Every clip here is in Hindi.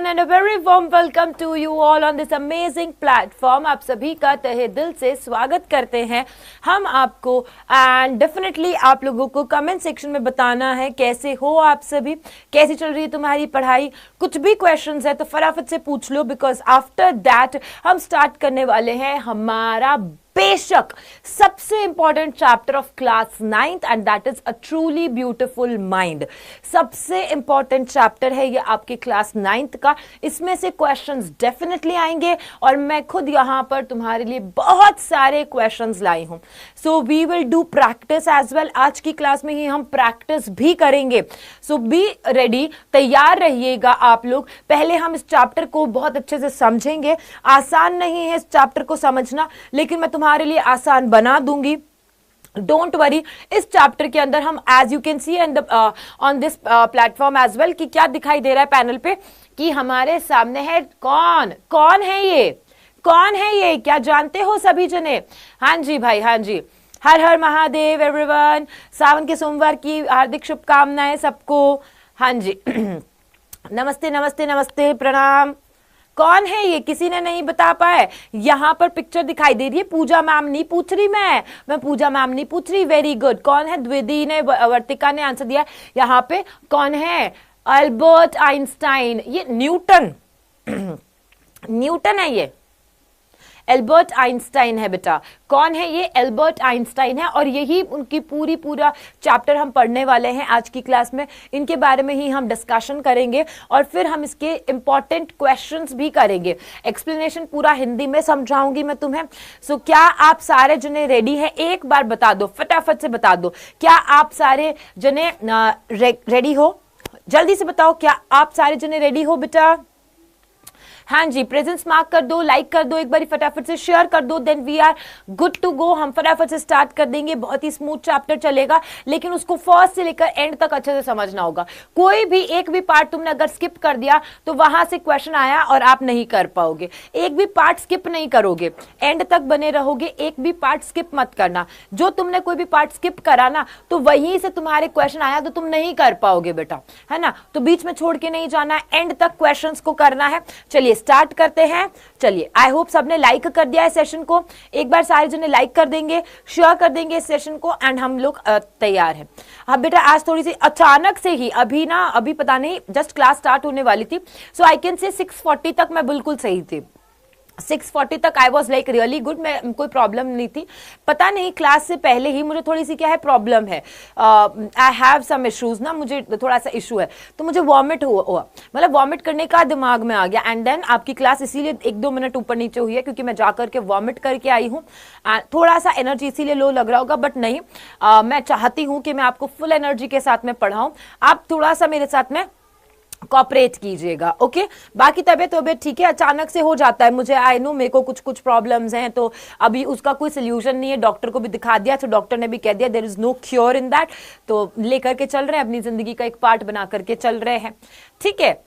and a very warm welcome to you all on this amazing platform. आप सभी का तहे दिल से स्वागत करते हैं हम आपको एंड डेफिनेटली आप लोगों को कमेंट सेक्शन में बताना है कैसे हो आप सभी, कैसी चल रही है तुम्हारी पढ़ाई। कुछ भी क्वेश्चंस है तो फटाफट से पूछ लो बिकॉज आफ्टर दैट हम स्टार्ट करने वाले हैं हमारा बेशक सबसे important chapter of class 9th and that is a truly beautiful mind. सबसे इंपॉर्टेंट चैप्टर है ये आपके क्लास 9th का। इसमें से क्वेश्चंस डेफिनेटली आएंगे और मैं खुद यहां पर तुम्हारे लिए बहुत सारे क्वेश्चंस लाई हूं। So we will do practice as well. आज की क्लास में ही हम प्रैक्टिस भी करेंगे। सो बी रेडी, तैयार रहिएगा आप लोग। पहले हम इस चैप्टर को बहुत अच्छे से समझेंगे। आसान नहीं है इस चैप्टर को समझना, लेकिन मैं तुम्हारे लिए आसान बना दूंगी। Don't worry. इस चैप्टर के अंदर हम as you can see and on this platform as well कि क्या दिखाई दे रहा है पैनल पे कि हमारे सामने है कौन है ये क्या जानते हो सभी जने? हाँ जी भाई, हाँ जी। हर हर महादेव एवरीवन। सावन के सोमवार की हार्दिक शुभकामनाएं सबको। हाँ जी नमस्ते नमस्ते नमस्ते, प्रणाम। कौन है ये? किसी ने नहीं बता पाए। यहां पर पिक्चर दिखाई दे रही है। पूजा मैम नहीं पूछ रही, मैं पूजा मैम नहीं पूछ रही। Very good. कौन है? द्विदी ने, वर्तिका ने आंसर दिया। यहां पे कौन है? Albert Einstein. ये न्यूटन न्यूटन है, ये एल्बर्ट आइंस्टाइन है बेटा। कौन है ये? एल्बर्ट आइंस्टाइन है। और यही उनकी पूरा चैप्टर हम पढ़ने वाले हैं आज की क्लास में। इनके बारे में ही हम डिस्कशन करेंगे और फिर हम इसके इंपॉर्टेंट क्वेश्चंस भी करेंगे। एक्सप्लेनेशन पूरा हिंदी में समझाऊंगी मैं तुम्हें। सो क्या आप सारे जने रेडी हैं? एक बार बता दो, फटाफट से बता दो। क्या आप सारे जने रेडी हो? जल्दी से बताओ, क्या आप सारे जने रेडी हो बेटा? हाँ जी, प्रेजेंस मार्क कर दो, लाइक कर दो, एक बार फटाफट से शेयर कर दो, then we are good to go. हम फटाफट से स्टार्ट कर देंगे। बहुत ही स्मूथ चैप्टर चलेगा, लेकिन उसको फर्स्ट से लेकर एंड तक अच्छे से समझना होगा। कोई भी एक भी पार्ट तुमने अगर स्किप कर दिया तो वहां से क्वेश्चन आया और आप नहीं कर पाओगे। एक भी पार्ट स्किप नहीं करोगे, एंड तक बने रहोगे। एक भी पार्ट स्किप मत करना। जो तुमने कोई भी पार्ट स्किप करा ना तो वहीं से तुम्हारे क्वेश्चन आया तो तुम नहीं कर पाओगे बेटा, है ना। तो बीच में छोड़ के नहीं जाना, एंड तक क्वेश्चन को करना है। चलिए स्टार्ट करते हैं। चलिए, आई होप सबने लाइक कर दिया है सेशन को। एक बार सारे जने लाइक कर देंगे, शेयर कर देंगे इस सेशन को एंड हम लोग तैयार हैं। अब बेटा आज थोड़ी सी अचानक से ही अभी पता नहीं जस्ट क्लास स्टार्ट होने वाली थी। सो आई कैन से 6:40 तक मैं बिल्कुल सही थी। 6:40 तक I was like really good. मैं कोई प्रॉब्लम नहीं थी। पता नहीं क्लास से पहले ही मुझे थोड़ी सी क्या है प्रॉब्लम है। आई हैव सम इश्यूज ना, मुझे थोड़ा सा इशू है तो मुझे वॉमिट हुआ, मतलब वॉमिट करने का दिमाग में आ गया। एंड देन आपकी क्लास इसीलिए 1-2 मिनट ऊपर नीचे हुई है क्योंकि मैं जाकर के वॉमिट करके आई हूँ। थोड़ा सा एनर्जी इसीलिए लो लग रहा होगा, बट नहीं, मैं चाहती हूँ कि मैं आपको फुल एनर्जी के साथ में पढ़ाऊँ। आप थोड़ा सा मेरे साथ में कॉपरेट कीजिएगा, ओके। बाकी तबियत ठीक है। अचानक से हो जाता है मुझे, आई नो मेरे को कुछ प्रॉब्लम्स हैं तो अभी उसका कोई सोल्यूशन नहीं है। डॉक्टर को भी दिखा दिया तो डॉक्टर ने भी कह दिया there is no cure in that. तो लेकर के चल रहे हैं, अपनी जिंदगी का एक पार्ट बना करके चल रहे हैं, ठीक है।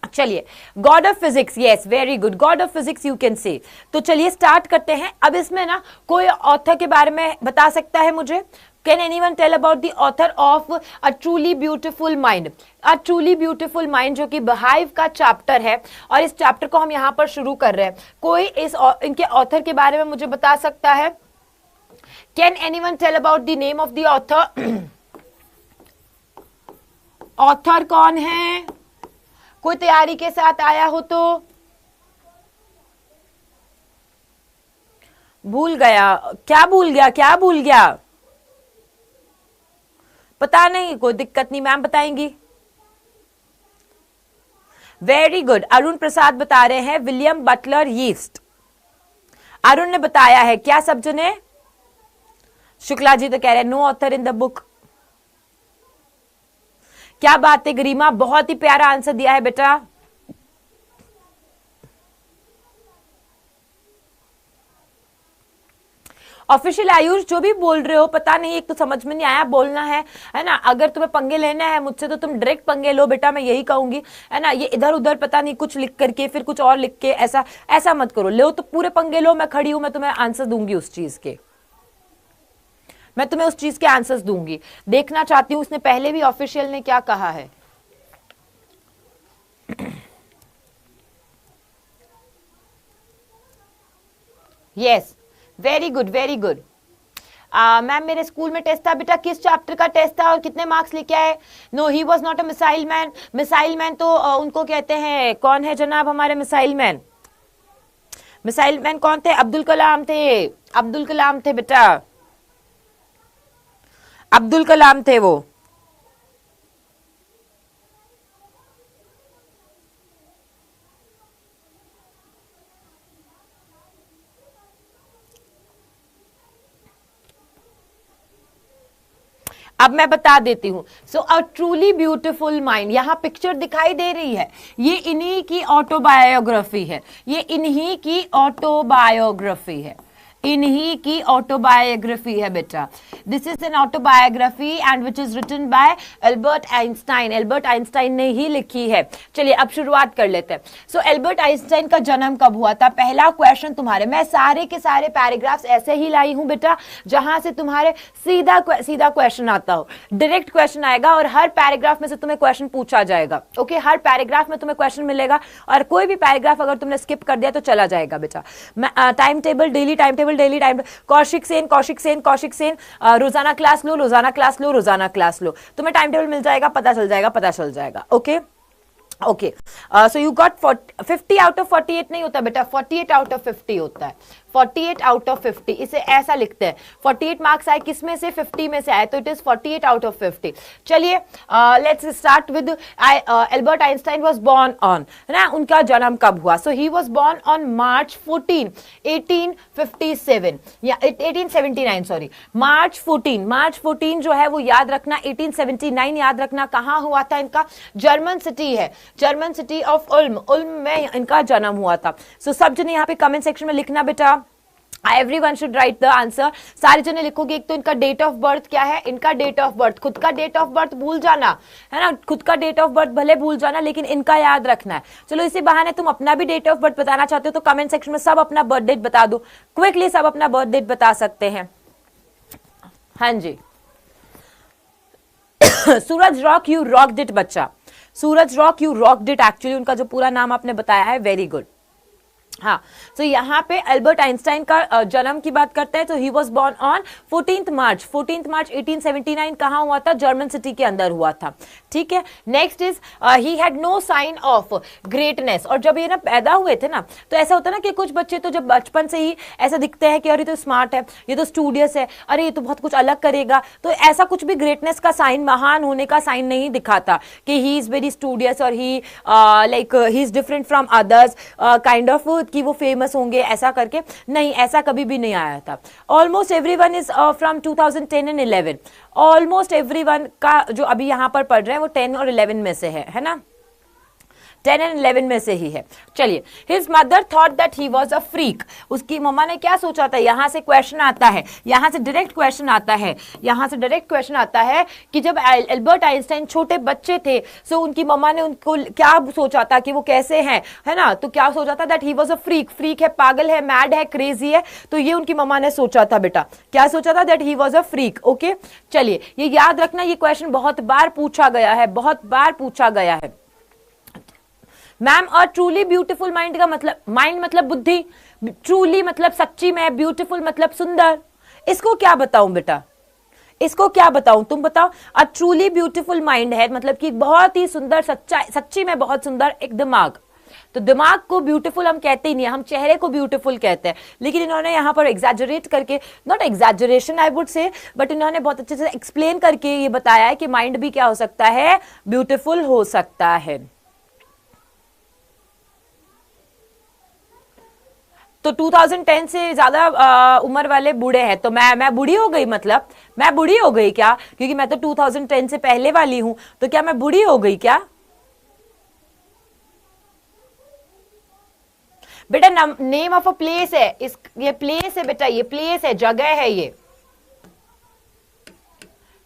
चलिए, God of physics, yes very good, God of physics you can say. तो चलिए स्टार्ट करते हैं। अब इसमें ना कोई ऑथर के बारे में बता सकता है मुझे? Can anyone tell about the author of A Truly Beautiful Mind? A Truly Beautiful Mind जो कि बिहाइव का चैप्टर है और इस चैप्टर को हम यहाँ पर शुरू कर रहे हैं। कोई इनके ऑथर के बारे में मुझे बता सकता है? Can anyone tell about the name of the author? Author कौन है? कोई तैयारी के साथ आया हो तो? भूल गया? क्या भूल गया? पता नहीं, कोई दिक्कत नहीं, मैम बताएंगी। वेरी गुड, अरुण प्रसाद बता रहे हैं विलियम बटलर यीस्ट। अरुण ने बताया है। क्या सब जने? शुक्ला जी तो कह रहे हैं no author in the book. क्या बात है गरिमा, बहुत ही प्यारा आंसर दिया है बेटा। ऑफिशियल आयुष जो भी बोल रहे हो, पता नहीं, एक तो समझ में नहीं आया बोलना है ना। अगर तुम्हें पंगे लेना है मुझसे तो तुम डायरेक्ट पंगे लो बेटा, मैं यही कहूंगी, है ना। ये इधर उधर पता नहीं कुछ लिख करके फिर कुछ और लिख के ऐसा मत करो। लो तो पूरे पंगे लो, मैं खड़ी हूं, मैं तुम्हें आंसर दूंगी उस चीज के। मैं तुम्हें उस चीज के आंसर्स दूंगी। देखना चाहती हूं उसने पहले भी ऑफिशियल ने क्या कहा है। Yes, very good very good. Ma'am मेरे स्कूल में टेस्ट था बेटा, किस चैप्टर का टेस्ट था और कितने मार्क्स लेके आए? No, he was not a missile man. Missile man तो उनको कहते हैं, कौन है जनाब हमारे मिसाइल मैन? मिसाइल मैन कौन थे? अब्दुल कलाम थे, अब्दुल कलाम थे बेटा, अब्दुल कलाम थे वो। अब मैं बता देती हूं। सो अ ट्रूली ब्यूटिफुल माइंड, यहां पिक्चर दिखाई दे रही है, ये इन्हीं की ऑटोबायोग्राफी है, ये इन्हीं की ऑटोबायोग्राफी है, इन्हीं की ऑटोबायोग्राफी है बेटा। This is an autobiography and which is written by Albert Einstein. Albert Einstein ने ही लिखी है। चलिए अब शुरुआत कर लेते हैं। सो एल्बर्ट आइंस्टाइन का जन्म कब हुआ था? पहला क्वेश्चन तुम्हारे, मैं सारे के सारे पैराग्राफ्स ऐसे ही लाई हूं बेटा जहां से तुम्हारे सीधा क्वेश्चन आता हो, डायरेक्ट क्वेश्चन आएगा और हर पैराग्राफ में से तुम्हें क्वेश्चन पूछा जाएगा। ओके, हर पैराग्राफ में तुम्हें क्वेश्चन मिलेगा और कोई भी पैराग्राफ अगर तुमने स्किप कर दिया तो चला जाएगा बेटा। Time table, daily time table, daily time, Kaushik Sen, Kaushik Sen, Kaushik Sen, रोजाना क्लास लो, रोजाना क्लास लो, रोजाना क्लास लो, तुम्हें टाइम टेबल मिल जाएगा, पता चल जाएगा, पता चल जाएगा। Okay okay, so you got 50 out of 48 नहीं होता बेटा, 48 आउट ऑफ 50 होता है, 48 आउट ऑफ 50, इसे ऐसा लिखते हैं। 48 मार्क्स आए किस में से? 50 में से आए, तो इट इज 48 आउट ऑफ 50। चलिए let's start with Albert Einstein was born on, है ना, उनका जन्म कब हुआ? So he was born on March 14, 1857 या 1879, सॉरी, मार्च 14 जो है वो याद रखना, 1879 याद रखना। कहां हुआ था इनका? जर्मन सिटी है, German city of Uloom, Uloom में इनका जन्म हुआ था। सो सब जने यहाँ पे कमेंट सेक्शन में लिखना बेटा, everyone should write the answer. सारे जने लिखोगे। एक तो इनका डेट ऑफ बर्थ क्या है, इनका डेट ऑफ बर्थ, खुद का डेट ऑफ बर्थ भूल जाना है ना, खुद का डेट ऑफ बर्थ भले भूल जाना लेकिन इनका याद रखना है। चलो इसी बहाने तुम अपना भी डेट ऑफ बर्थ बताना चाहते हो तो कमेंट सेक्शन में सब अपना बर्थ डेट बता दो, क्विकली सब अपना बर्थ डेट बता सकते हैं। हाँ जी सूरज रॉक यू रॉक डिट बच्चा, सूरज रॉक यू रॉक डिट, एक्चुअली उनका जो पूरा नाम आपने बताया है, वेरी गुड। हाँ, तो यहाँ पे एल्बर्ट आइंस्टाइन का जन्म की बात करते हैं तो ही वाज बोर्न ऑन 14 मार्च 1879। कहाँ हुआ था? जर्मन सिटी के अंदर हुआ था। ठीक है, next is he had no sign of greatness. और जब ये ना पैदा हुए थे ना तो ऐसा होता है ना कि कुछ बच्चे तो जब बचपन से ही ऐसा दिखते हैं कि अरे तो स्मार्ट है, ये तो स्टूडियस है, अरे ये तो बहुत कुछ अलग करेगा, तो ऐसा कुछ भी ग्रेटनेस का साइन, महान होने का साइन नहीं दिखाता कि ही इज वेरी स्टूडियस और he like he is different from others kind of, कि वो फेमस होंगे ऐसा करके, नहीं, ऐसा कभी भी नहीं आया था। Almost everyone is from 2010 and 11, almost everyone का जो अभी यहां पर पढ़ रहे हैं वो 10 और 11 में से है ना, 10 एंड 11 में से ही है। चलिए, his mother thought that he was a freak, उसकी मम्मा ने क्या सोचा था? यहां से क्वेश्चन आता है, यहां से डायरेक्ट क्वेश्चन आता है, यहां से डायरेक्ट क्वेश्चन आता है कि जब एल्बर्ट आइंस्टाइन छोटे बच्चे थे सो उनकी मम्मा ने उनको क्या सोचा था कि वो कैसे हैं, है ना, तो क्या सोचा था? That he was a freak, freak है, पागल है, मैड है, क्रेजी है, तो ये उनकी मम्मा ने सोचा था बेटा, क्या सोचा था? That he was a freak. Okay, चलिए ये याद रखना, ये क्वेश्चन बहुत बार पूछा गया है, बहुत बार पूछा गया है। मैम और ट्रूली ब्यूटीफुल माइंड का मतलब, माइंड मतलब बुद्धि, ट्रूली मतलब सच्ची में, ब्यूटीफुल मतलब सुंदर, इसको क्या बताऊं बेटा, इसको क्या बताऊं, तुम बताओ। अ ट्रूली ब्यूटीफुल माइंड है मतलब कि बहुत ही सुंदर, सच्चा, सच्ची में बहुत सुंदर एक दिमाग। तो दिमाग को ब्यूटीफुल हम कहते ही नहीं, हम चेहरे को ब्यूटीफुल कहते हैं, लेकिन इन्होंने यहाँ पर एग्जैजरेट करके, not exaggeration I would say, but इन्होंने बहुत अच्छे से एक्सप्लेन करके ये बताया है कि माइंड भी क्या हो सकता है, ब्यूटीफुल हो सकता है। तो 2010 से ज्यादा उम्र वाले बूढ़े हैं, तो मैं बूढ़ी हो गई, मतलब मैं बूढ़ी हो गई क्या? क्योंकि मैं तो 2010 से पहले वाली हूं, तो क्या मैं बूढ़ी हो गई क्या? बेटा नेम ऑफ अ प्लेस है, ये प्लेस है बेटा, ये प्लेस है, जगह है, ये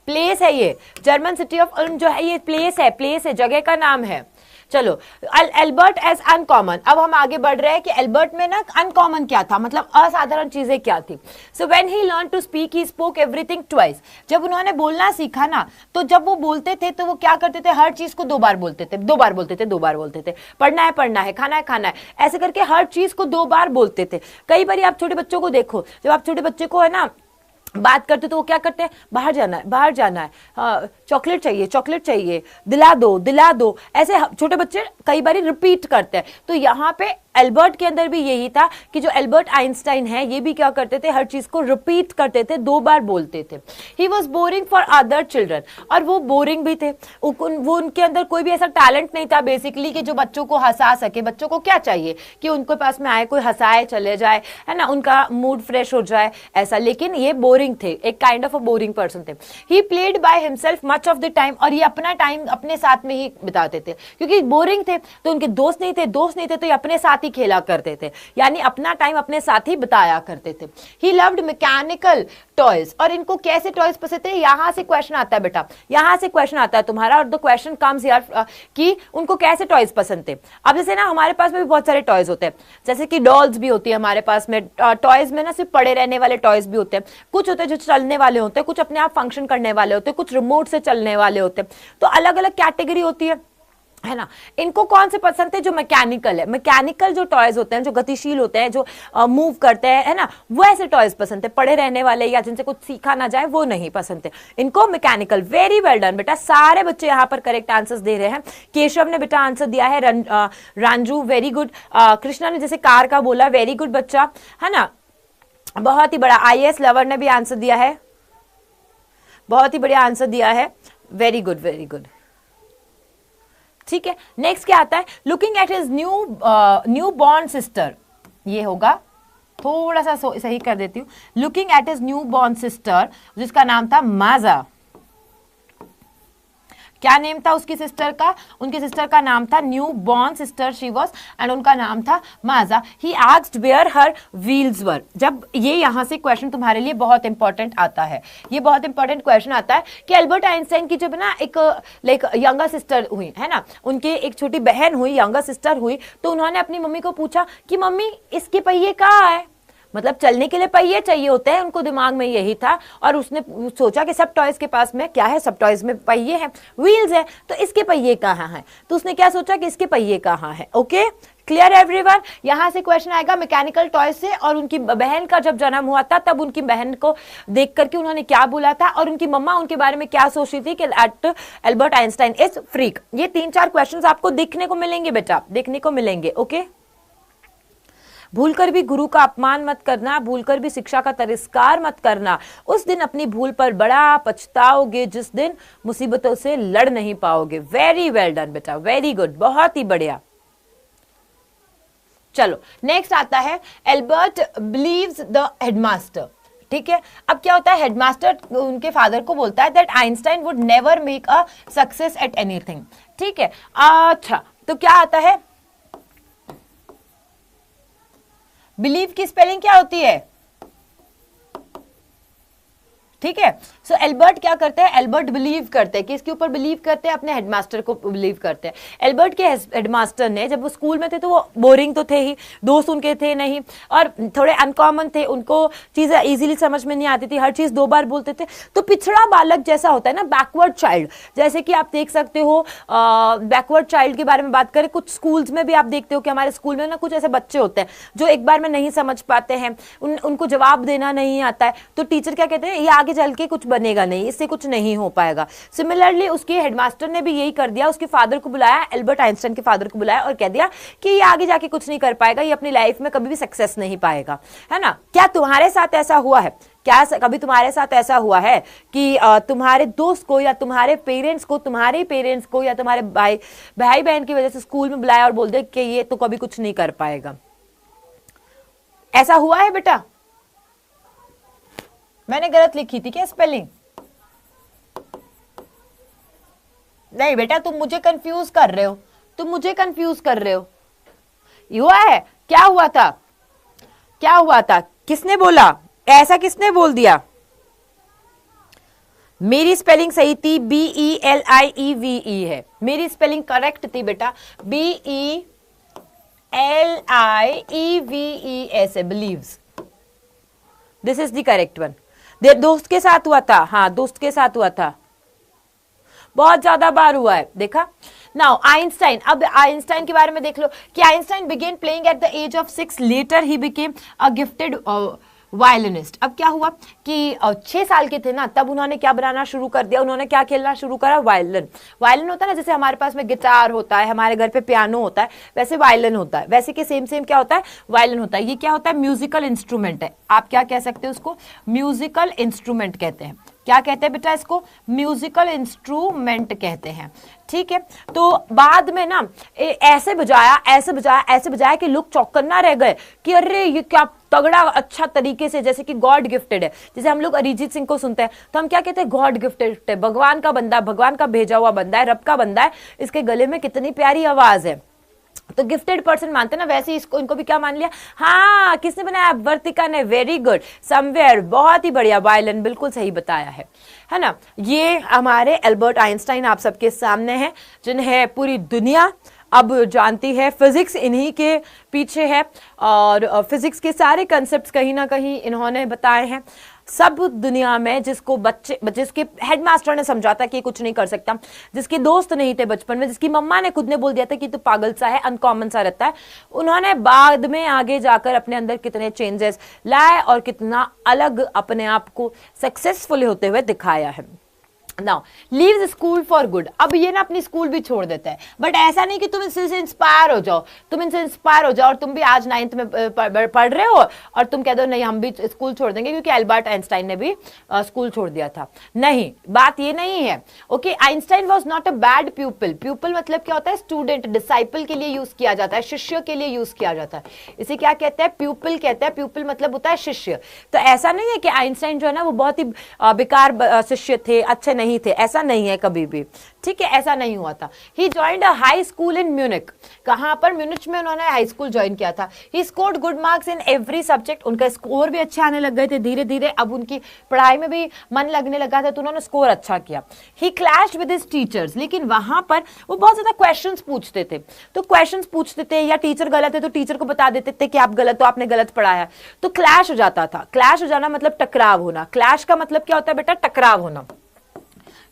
प्लेस है, ये जर्मन सिटी ऑफ उल्म जो है ये प्लेस है, प्लेस है, जगह का नाम है। चलो, एल्बर्ट एज अनकॉमन, अब हम आगे बढ़ रहे हैं कि एल्बर्ट में ना अनकॉमन क्या था, मतलब असाधारण चीजें क्या थी। So when he learn to speak he spoke everything twice, जब उन्होंने बोलना सीखा ना, तो जब वो बोलते थे तो वो क्या करते थे, हर चीज को 2 बार बोलते थे, 2 बार बोलते थे, 2 बार बोलते थे। पढ़ना है, खाना है खाना है, ऐसे करके हर चीज को 2 बार बोलते थे। कई बार आप छोटे बच्चों को देखो, जब आप छोटे बच्चे को है ना बात करते तो वो क्या करते हैं, बाहर जाना है, बाहर जाना है, चॉकलेट चाहिए, चॉकलेट चाहिए, दिला दो, दिला दो, ऐसे छोटे बच्चे कई बार रिपीट करते हैं। तो यहाँ पे एल्बर्ट के अंदर भी यही था कि जो एल्बर्ट आइंस्टाइन है ये भी क्या करते थे, हर चीज को रिपीट करते थे, 2 बार बोलते थे। He was boring for other children, और वो बोरिंग भी थे, वो उनके अंदर कोई भी ऐसा टैलेंट नहीं था बेसिकली कि जो बच्चों को हंसा सके। बच्चों को क्या चाहिए कि उनके पास में आए, कोई हंसाए, चले जाए, है ना, उनका मूड फ्रेश हो जाए ऐसा। लेकिन ये बोरिंग थे, एक kind of a boring person थे। He played by himself much of the time, और ये अपना टाइम अपने साथ में ही बिताते थे, क्योंकि बोरिंग थे तो उनके दोस्त नहीं थे, दोस्त नहीं थे तो ये अपने साथ ही खेला करते थे, यानी अपना टाइम अपने साथ ही बिताया करते थे। ही लव्ड मैकेनिकल टॉयज, और इनको कैसे टॉयज पसंद थे, यहां से क्वेश्चन आता है बेटा, यहां से क्वेश्चन आता है तुम्हारा, और द क्वेश्चन कम्स हियर कि उनको कैसे टॉयज पसंद थे। अब जैसे ना हमारे पास में भी बहुत सारे टॉयज होते हैं, जैसे कि डॉल्स भी होती है हमारे पास में, टॉयज में ना सिर्फ पड़े रहने वाले टॉयज भी होते हैं, कुछ होते हैं जो चलने वाले होते हैं, कुछ अपने आप फंक्शन करने वाले होते हैं, कुछ रिमोट से चलने वाले होते हैं, तो अलग अलग कैटेगरी होती है ना। इनको कौन से पसंद थे, जो मैकेनिकल है, मैकेनिकल जो टॉयज होते हैं, जो गतिशील होते हैं, जो मूव करते हैं, है ना, वो ऐसे टॉयज पसंद थे। पड़े रहने वाले या जिनसे कुछ सीखा ना जाए वो नहीं पसंद थे, इनको मैकेनिकल। वेरी वेल डन बेटा, सारे बच्चे यहाँ पर करेक्ट आंसर्स दे रहे हैं। केशव ने बेटा आंसर दिया है, रांजू वेरी गुड, कृष्णा ने जैसे कार का बोला, वेरी गुड बच्चा, है ना, बहुत ही बड़ा। IAS लवर ने भी आंसर दिया है, बहुत ही बढ़िया आंसर दिया है, वेरी गुड वेरी गुड। ठीक है, नेक्स्ट क्या आता है, looking at his new born sister, ये होगा, थोड़ा सा सही कर देती हूँ, looking at his new born sister, जिसका नाम था माजा। क्या नेम था उसकी सिस्टर का, उनकी सिस्टर का नाम था new born sister she was, and उनका नाम था Maja. He asked where her wheels were. जब ये यहां से क्वेश्चन तुम्हारे लिए बहुत इंपॉर्टेंट आता है, ये बहुत इंपॉर्टेंट क्वेश्चन आता है कि एल्बर्ट आइंस्टाइन की जब ना एक लाइक यंगर सिस्टर हुई, है ना, उनकी एक छोटी बहन हुई, यंगर सिस्टर हुई, तो उन्होंने अपनी मम्मी को पूछा कि मम्मी इसके पहिए कहाँ है, मतलब चलने के लिए पहिए चाहिए होते हैं, उनको दिमाग में यही था, और उसने सोचा कि सब टॉयज के पास में क्या है, सब टॉयज में पहिए हैं, व्हील्स है, तो इसके पहिए कहाँ हैं, तो उसने क्या सोचा कि इसके पहिए कहाँ हैं। Okay, clear everyone. यहां से क्वेश्चन आएगा मैकेनिकल टॉयज से, और उनकी बहन का जब जन्म हुआ था तब उनकी बहन को देख करके उन्होंने क्या बोला था, और उनकी मम्मा उनके बारे में क्या सोच रही थी कि एल्बर्ट आइंस्टाइन इज फ्रीक। ये 3-4 क्वेश्चंस आपको देखने को मिलेंगे बेटा, देखने को मिलेंगे। ओके, भूलकर भी गुरु का अपमान मत करना, भूलकर भी शिक्षा का तिरस्कार मत करना, उस दिन अपनी भूल पर बड़ा पछताओगे जिस दिन मुसीबतों से लड़ नहीं पाओगे। वेरी वेल डन बेटा, वेरी गुड, बहुत ही बढ़िया। चलो नेक्स्ट आता है, एल्बर्ट बिलीव्स द हेडमास्टर। ठीक है, अब क्या होता है, हेडमास्टर उनके फादर को बोलता है that Einstein would never make a success at anything. ठीक है, अच्छा तो क्या आता है, बिलीव की स्पेलिंग क्या होती है, ठीक है। सो एल्बर्ट क्या करते हैं, एल्बर्ट बिलीव करते हैं, किसके ऊपर बिलीव करते हैं, अपने हेडमास्टर को बिलीव करते हैं। एल्बर्ट के हेडमास्टर ने, जब वो स्कूल में थे तो वो बोरिंग तो थे ही, दोस्त उनके थे नहीं, और थोड़े अनकॉमन थे, उनको चीजें इजीली समझ में नहीं आती थी, हर चीज 2 बार बोलते थे, तो पिछड़ा बालक जैसा होता है ना, बैकवर्ड चाइल्ड, जैसे कि आप देख सकते हो बैकवर्ड चाइल्ड के बारे में बात करें, कुछ स्कूल्स में भी आप देखते हो कि हमारे स्कूल में ना कुछ ऐसे बच्चे होते हैं जो एक बार में नहीं समझ पाते हैं, उनको जवाब देना नहीं आता है, तो टीचर क्या कहते हैं, ये आगे चल के कुछ बनेगा नहीं, इससे कुछ नहीं हो पाएगा। सिमिलरली उसके हेडमास्टर ने भी यही कर दिया, उसके फादर को बुलाया, एल्बर्ट आइंस्टाइन के फादर को बुलाया और कह दिया कि ये आगे जाके कुछ नहीं कर पाएगा, ये अपनी लाइफ में कभी भी सक्सेस नहीं पाएगा, है ना। क्या तुम्हारे साथ ऐसा हुआ है, क्या कभी तुम्हारे साथ ऐसा हुआ है कि तुम्हारे दोस्त को या तुम्हारे पेरेंट्स को, तुम्हारे पेरेंट्स को या तुम्हारे भाई बहन की वजह से स्कूल में बुलाया और बोल दे कि ये तो कभी कुछ नहीं कर पाएगा, ऐसा हुआ है बेटा? मैंने गलत लिखी थी क्या स्पेलिंग? नहीं बेटा, तुम मुझे कंफ्यूज कर रहे हो, तुम मुझे कंफ्यूज कर रहे हो। हुआ है, क्या हुआ था, क्या हुआ था, किसने बोला ऐसा, किसने बोल दिया? मेरी स्पेलिंग सही थी, BELIEVE है, मेरी स्पेलिंग करेक्ट थी बेटा, BELIEVES है, believes, this is the correct one. दोस्त के साथ हुआ था, हाँ दोस्त के साथ हुआ था, बहुत ज्यादा बार हुआ है, देखा। नाउ आइंस्टाइन, अब आइंस्टाइन के बारे में देख लो कि Einstein began playing at the age of 6, later he became a gifted violinist. अब क्या हुआ कि 6 साल के थे ना, तब उन्होंने क्या बनाना शुरू कर दिया, उन्होंने क्या खेलना शुरू करा, वायलिन। वायलिन होता है ना, जैसे हमारे पास में गिटार होता है, हमारे घर पे पियानो होता है, वैसे वायलिन होता है, वैसे के सेम सेम क्या होता है, वायलिन होता है। ये क्या होता है, म्यूजिकल इंस्ट्रूमेंट है। आप क्या कह सकते हो उसको, म्यूजिकल इंस्ट्रूमेंट कहते हैं। क्या कहते हैं बेटा इसको, म्यूजिकल इंस्ट्रूमेंट कहते हैं, ठीक है। तो बाद में ना ऐसे बजाया, ऐसे बजाया, ऐसे बजाया कि लोग चौकन्ना रह गए कि अरे ये क्या तगड़ा अच्छा तरीके से, जैसे कि गॉड गिफ्टेड है। जैसे हम लोग अरिजीत सिंह को सुनते हैं तो हम क्या कहते हैं, गॉड गिफ्टेड है, भगवान का बंदा, भगवान का भेजा हुआ बंदा है, रब का बंदा है, इसके गले में कितनी प्यारी आवाज है, तो गिफ्टेड पर्सन मानते ना, वैसे इसको इनको भी क्या मान लिया, हाँ किसने बनाया, वर्तिका ने, वेरी गुड, समवेयर, बहुत ही बढ़िया, वायलिन बिल्कुल सही बताया है ना। ये हमारे एल्बर्ट आइंस्टाइन आप सबके सामने हैं, जिन्हें पूरी दुनिया अब जानती है, फिजिक्स इन्हीं के पीछे है, और फिजिक्स के सारे कंसेप्ट कहीं ना कहीं इन्होंने बताए हैं। सब दुनिया में जिसके हेडमास्टर ने समझाता कि कुछ नहीं कर सकता, जिसके दोस्त नहीं थे बचपन में, जिसकी मम्मा ने खुद ने बोल दिया था कि तू पागल सा है, अनकॉमन सा रहता है, उन्होंने बाद में आगे जाकर अपने अंदर कितने चेंजेस लाए और कितना अलग अपने आप को सक्सेसफुल होते हुए दिखाया है। Now leaves school for good, अब ये ना अपनी स्कूल भी छोड़ देता है, बट ऐसा नहीं कि तुम इनसे इंस्पायर हो जाओ, तुम इनसे इंस्पायर हो जाओ और तुम भी आज 9th में पढ़ रहे हो और तुम कह दो नहीं हम भी स्कूल छोड़ देंगे क्योंकि एल्बर्ट आइंस्टाइन ने भी स्कूल छोड़ दिया था। नहीं, बात ये नहीं है। Okay, Einstein was not a bad प्यूपिल। प्यूपिल मतलब क्या होता है, स्टूडेंट, डिसाइपल के लिए यूज किया जाता है, शिष्य के लिए यूज किया जाता है, इसे क्या कहते हैं, प्यूपिल कहते हैं। प्यूपिल मतलब होता है शिष्य। तो ऐसा नहीं है कि आइंस्टाइन जो है ना वो बहुत ही बेकार शिष्य थे, अच्छे नहीं थे, ऐसा नहीं है कभी भी, ठीक है, ऐसा नहीं हुआ था। He joined a high school in Munich, कहां पर, म्यूनिच में उन्होंने हाई स्कूल ज्वाइन किया था। He scored good marks in every subject, उनका स्कोर भी अच्छे आने लग गए थे धीरे धीरे, अब उनकी पढ़ाई में भी मन लगने लगा था तो उन्होंने स्कोर अच्छा किया। ही क्लैश्ड विद हिज टीचर्स, लेकिन वहां पर वो बहुत ज्यादा क्वेश्चंस पूछते थे, तो क्वेश्चंस पूछते थे या टीचर गलत है तो टीचर को बता देते थे कि आप गलत हो, आपने गलत पढ़ाया, तो क्लैश हो जाता था। क्लैश हो जाना मतलब टकराव होना। क्लैश का मतलब क्या होता है बेटा, टकराव होना,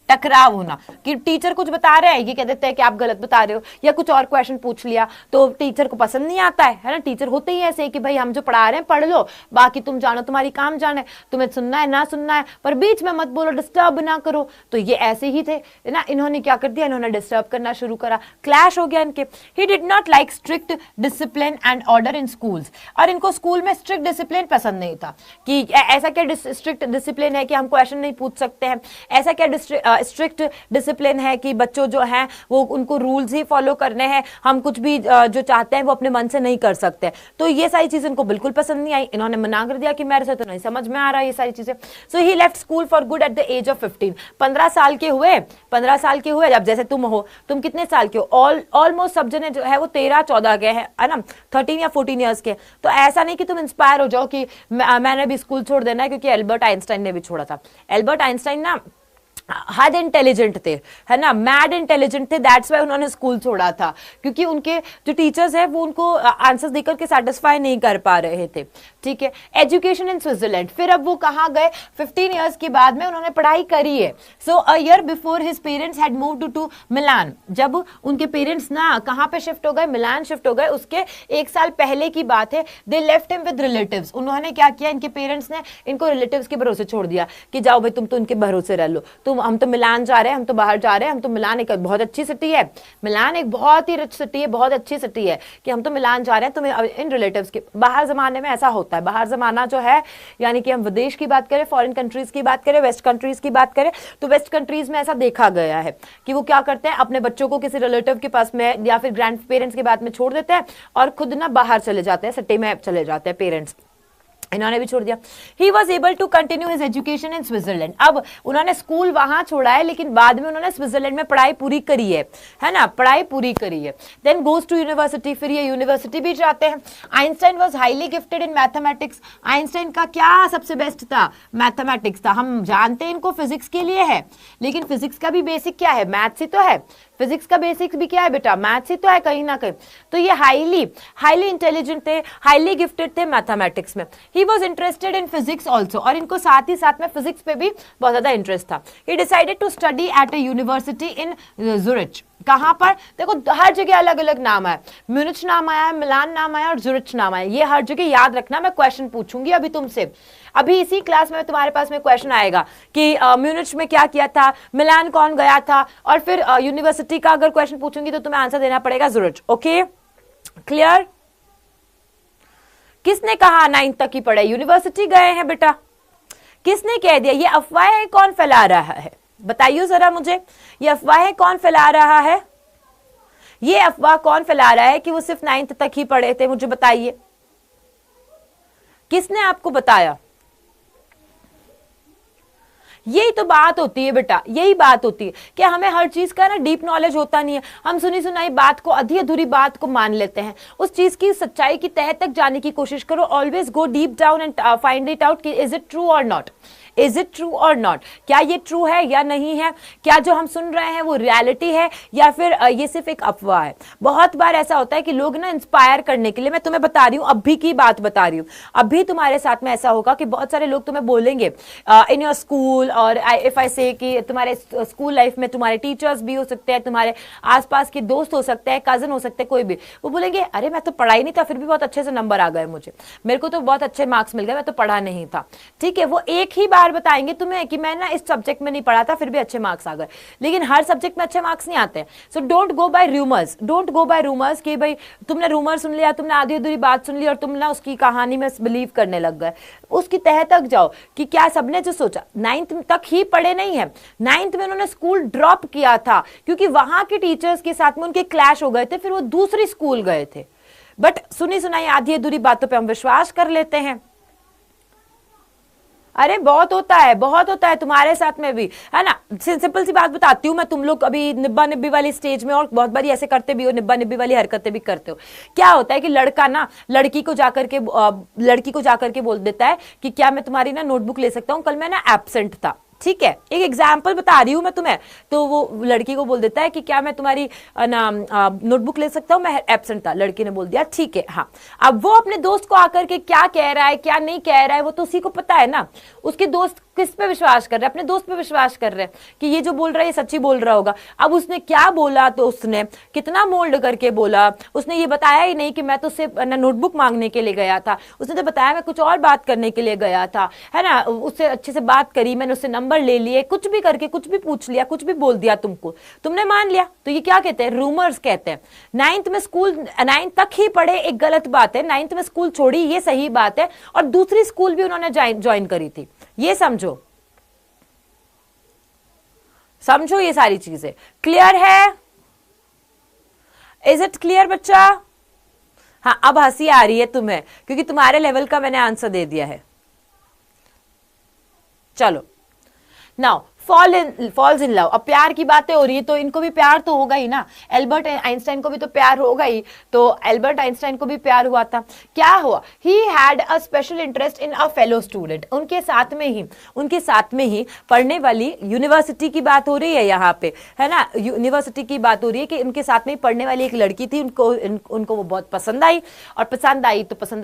टकराव होना, कि टीचर कुछ बता रहे हैं, ये कह देते हैं कि आप गलत बता रहे हो, या कुछ और क्वेश्चन पूछ लिया तो टीचर को पसंद नहीं आता है ना। टीचर होते ही ऐसे कि भाई हम जो पढ़ा रहे हैं पढ़ लो, बाकी तुम जानो, तुम्हारी काम जाने, तुम्हें सुनना है ना सुनना है, पर बीच में मत बोलो, डिस्टर्ब ना करो। तो ये ऐसे ही थे ना, इन्होंने क्या कर दिया, इन्होंने डिस्टर्ब करना शुरू करा, क्लैश हो गया इनके। He did not like strict discipline and order in schools, और इनको स्कूल में स्ट्रिक्ट डिसिप्लिन पसंद नहीं था, कि ऐसा क्या स्ट्रिक्ट डिसिप्लिन है कि हम क्वेश्चन नहीं पूछ सकते हैं, ऐसा क्या स्ट्रिक्ट डिसिप्लिन है कि बच्चों जो हैं वो उनको रूल्स ही फॉलो करने हैं, हम कुछ भी जो चाहते हैं वो अपने मन से नहीं कर सकते। तो ये सारी चीजें इनको बिल्कुल पसंद नहीं आई, इन्होंने मना कर दिया कि मेरे से तो नहीं समझ में आ रहा ये सारी चीजें। So he left school for good at the age of 15। 15 साल के हुए, 15 साल के हुए, अब जैसे तुम हो, तुम कितने साल के हो, ऑलमोस्ट सब जने जो है वो 13-14 के हैं, है ना, 13 या 14 ईयर्स के। तो ऐसा नहीं कि तुम इंस्पायर हो जाओ कि मैंने भी स्कूल छोड़ देना है, क्योंकि एल्बर्ट आइंस्टाइन ने भी छोड़ा था। एल्बर्ट आइंस्टाइन ना हद इंटेलिजेंट थे, है ना, मैड इंटेलिजेंट थे, दैट्स वाई उन्होंने स्कूल छोड़ा था, क्योंकि उनके जो टीचर्स हैं वो उनको आंसर्स देकर के सेटिस्फाई नहीं कर पा रहे थे, ठीक है। एजुकेशन इन स्विट्जरलैंड, फिर अब वो कहाँ गए, 15 ईयर्स के बाद में उन्होंने पढ़ाई करी है। So a year before his parents had moved to Milan, जब उनके पेरेंट्स ना कहाँ पे शिफ्ट हो गए, मिलान शिफ्ट हो गए, उसके 1 साल पहले की बात है। They left him with relatives, उन्होंने क्या किया, इनके पेरेंट्स ने इनको रिलेटिव्स के भरोसे छोड़ दिया कि जाओ भाई तुम तो उनके भरोसे रह लो, हम तो मिलान जा रहे हैं, हम तो बाहर जा रहे हैं, हम तो मिलान एक बहुत अच्छी सिटी है, मिलान एक बहुत ही रिच सिटी है, बहुत अच्छी सिटी है, कि हम तो मिलान जा रहे हैं। तुम्हें इन रिलेटिव्स के, बाहर जमाने में ऐसा होता है, बाहर जमाना जो है यानी कि हम विदेश की बात करें, फॉरेन कंट्रीज की बात करें, वेस्ट कंट्रीज की बात करें, तो वेस्ट कंट्रीज में ऐसा देखा गया है कि वो क्या करते हैं, अपने बच्चों को किसी रिलेटिव के पास में या फिर ग्रैंड पेरेंट्स के बाद में छोड़ देते हैं और खुद ना बाहर चले जाते हैं, सिटी में चले जाते हैं पेरेंट्स। इन्होंने भी छोड़ दिया। He was able to continue his education in Switzerland. अब उन्होंने स्कूल वहां छोड़ा है, लेकिन बाद में उन्होंने स्विट्जरलैंड में पढ़ाई पूरी करी है ना, पढ़ाई पूरी करी है। देन गोज टू यूनिवर्सिटी, फिर ये यूनिवर्सिटी भी जाते हैं। Einstein was highly gifted in mathematics. Einstein का क्या सबसे बेस्ट था? मैथमेटिक्स था। हम जानते हैं इनको फिजिक्स के लिए है, लेकिन फिजिक्स का भी बेसिक क्या है? मैथ्स ही तो है। फिजिक्स का बेसिक भी क्या है बेटा? मैथ्स ही तो है कहीं ना कहीं। तो ये हाईली इंटेलिजेंट थे, हाईली गिफ्टेड थे मैथमेटिक्स में। He was interested in physics also, और इनको साथ ही साथ में फिजिक्स पे भी बहुत ज्यादा इंटरेस्ट था। He decided to study at a university in Zurich. कहां पर? देखो हर जगह अलग अलग नाम है। म्यूनिच नाम आया है, मिलान नाम आया और ज़ुरिच नाम आया। ये हर जगह याद रखना, मैं क्वेश्चन पूछूंगी अभी तुमसे। अभी इसी क्लास में तुम्हारे पास में क्वेश्चन आएगा कि म्यूनिच में क्या किया था, मिलान कौन गया था, और फिर यूनिवर्सिटी का अगर क्वेश्चन पूछूंगी तो तुम्हें आंसर देना पड़ेगा ज़ुरिच। Okay, clear? किसने कहा 9th तक ही पढ़े? यूनिवर्सिटी गए हैं बेटा। किसने कह दिया? ये अफवाहें कौन फैला रहा है? बताइए जरा मुझे, ये अफवाहें कौन फैला रहा है? ये अफवाह कौन फैला रहा है कि वो सिर्फ 9th तक ही पढ़े थे? मुझे बताइए, किसने आपको बताया? यही तो बात होती है बेटा, यही बात होती है कि हमें हर चीज का ना डीप नॉलेज होता नहीं है। हम सुनी सुनाई बात को, आधी अधूरी बात को मान लेते हैं। उस चीज की सच्चाई की तह तक जाने की कोशिश करो। Always go deep down and find it out कि इज इट ट्रू और नॉट, इज इट ट्रू और नॉट, क्या ये ट्रू है या नहीं है, क्या जो हम सुन रहे हैं वो रियलिटी है या फिर ये सिर्फ एक अफवाह है। बहुत बार ऐसा होता है कि लोग ना इंस्पायर करने के लिए, मैं तुम्हें बता रही हूँ, अभी की बात बता रही हूँ, अभी तुम्हारे साथ में ऐसा होगा कि बहुत सारे लोग तुम्हें बोलेंगे इन योर स्कूल, और इफ आई से कि तुम्हारे स्कूल लाइफ में तुम्हारे टीचर्स भी हो सकते हैं, तुम्हारे आसपास के दोस्त हो सकते हैं, कजन हो सकते हैं, कोई भी, वो बोलेंगे अरे मैं तो पढ़ा ही नहीं था, फिर भी बहुत अच्छे से नंबर आ गए मुझे, मेरे को तो बहुत अच्छे मार्क्स मिल गए, मैं तो पढ़ा नहीं था। ठीक है, वो एक ही बार बताएंगे तुम्हें कि मैं ना इस सब्जेक्ट में नहीं पढ़ा था, फिर भी अच्छे मार्क्स आ गए, लेकिन हर सब्जेक्ट में अच्छे मार्क्स नहीं आते हैं। So don't go by rumours, don't go by rumours कि भाई तुमने रूमर सुन लिया, तुमने आधी अधूरी बात सुन ली और तुम ना उसकी कहानी में बिलीव करने लग गए। उसकी तह तक जाओ कि क्या सबने जो सोचा, 9th तक ही पढ़े नहीं है, 9th में उन्होंने स्कूल ड्रॉप किया था क्योंकि वहां के टीचर्स के साथ में उनके क्लैश हो गए थे, फिर वो दूसरी स्कूल गए थे। बट सुनी सुनाई आधी अधूरी बातों पे हम विश्वास कर लेते हैं। अरे बहुत होता है, बहुत होता है तुम्हारे साथ में भी, है ना। सिंपल सी बात बताती हूँ मैं, तुम लोग अभी निब्बा निब्बी वाली स्टेज में और बहुत बारी ऐसे करते भी हो, निब्बा निब्बी वाली हरकतें भी करते हो। क्या होता है कि लड़का ना लड़की को जाकर के बोल देता है कि क्या मैं तुम्हारी ना नोटबुक ले सकता हूँ, कल मैं ना एब्सेंट था। ठीक है, एक एग्जाम्पल बता रही हूं मैं तुम्हें। तो वो लड़की को बोल देता है कि क्या मैं तुम्हारी नोटबुक ले सकता हूं, मैं एब्सेंट था। लड़की ने बोल दिया ठीक है, हाँ। अब वो अपने दोस्त को आकर के क्या कह रहा है क्या नहीं कह रहा है वो तो उसी को पता है ना। उसके दोस्त किस पे विश्वास कर रहे हैं? अपने दोस्त पे विश्वास कर रहे हैं कि ये जो बोल रहा है ये सच्ची बोल रहा होगा। अब उसने क्या बोला, तो उसने कितना मोल्ड करके बोला, उसने ये बताया ही नहीं कि मैं तो उससे नोटबुक मांगने के लिए गया था, उसने तो बताया मैं कुछ और बात करने के लिए गया था, है ना। उससे अच्छे से बात करी, मैंने उससे नंबर ले लिए, कुछ भी करके कुछ भी पूछ लिया, कुछ भी बोल दिया तुमको, तुमने मान लिया। तो ये क्या कहते हैं? रूमर्स कहते हैं। 9th में स्कूल 9th तक ही पढ़े एक गलत बात है, 9th में स्कूल छोड़ी ये सही बात है, और दूसरी स्कूल भी उन्होंने ज्वाइन करी थी। ये समझो, समझो ये सारी चीजें। क्लियर है? इज इट क्लियर बच्चा? हाँ, अब हंसी आ रही है तुम्हें क्योंकि तुम्हारे लेवल का मैंने आंसर दे दिया है। चलो नाउ फॉल्स इन लव। अब प्यार की बातें हो रही है तो इनको भी प्यार तो होगा ही ना। एल्बर्ट आइंस्टाइन को भी तो प्यार होगा ही, तो एल्बर्ट आइंस्टाइन को भी प्यार हुआ था। क्या हुआ? He had a special interest in a fellow student. उनके साथ में ही पढ़ने वाली यूनिवर्सिटी की बात हो रही है यहाँ पे, है ना। यूनिवर्सिटी की बात हो रही है कि उनके साथ में ही पढ़ने वाली एक लड़की थी, उनको वो बहुत पसंद आई, और पसंद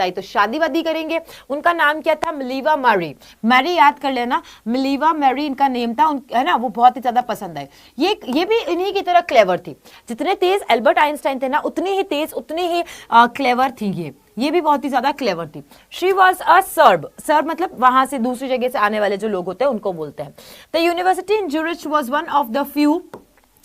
आई तो शादी वादी करेंगे। उनका नाम क्या था? मिलीवा मैरी। मैरी याद कर लेना, मिलीवा मैरी इनका नेम था, है ना। वो बहुत ही ज्यादा पसंद आए। ये भी इन्हीं की तरह क्लेवर थी। जितने तेज एल्बर्ट आइंस्टाइन थे ना, उतनी ही तेज, उतनी ही क्लेवर थी ये भी बहुत ही ज्यादा क्लेवर थी। शी वॉज अ सर्ब मतलब वहां से दूसरी जगह से आने वाले जो लोग होते हैं उनको बोलते हैं। The university in Zurich was one of the few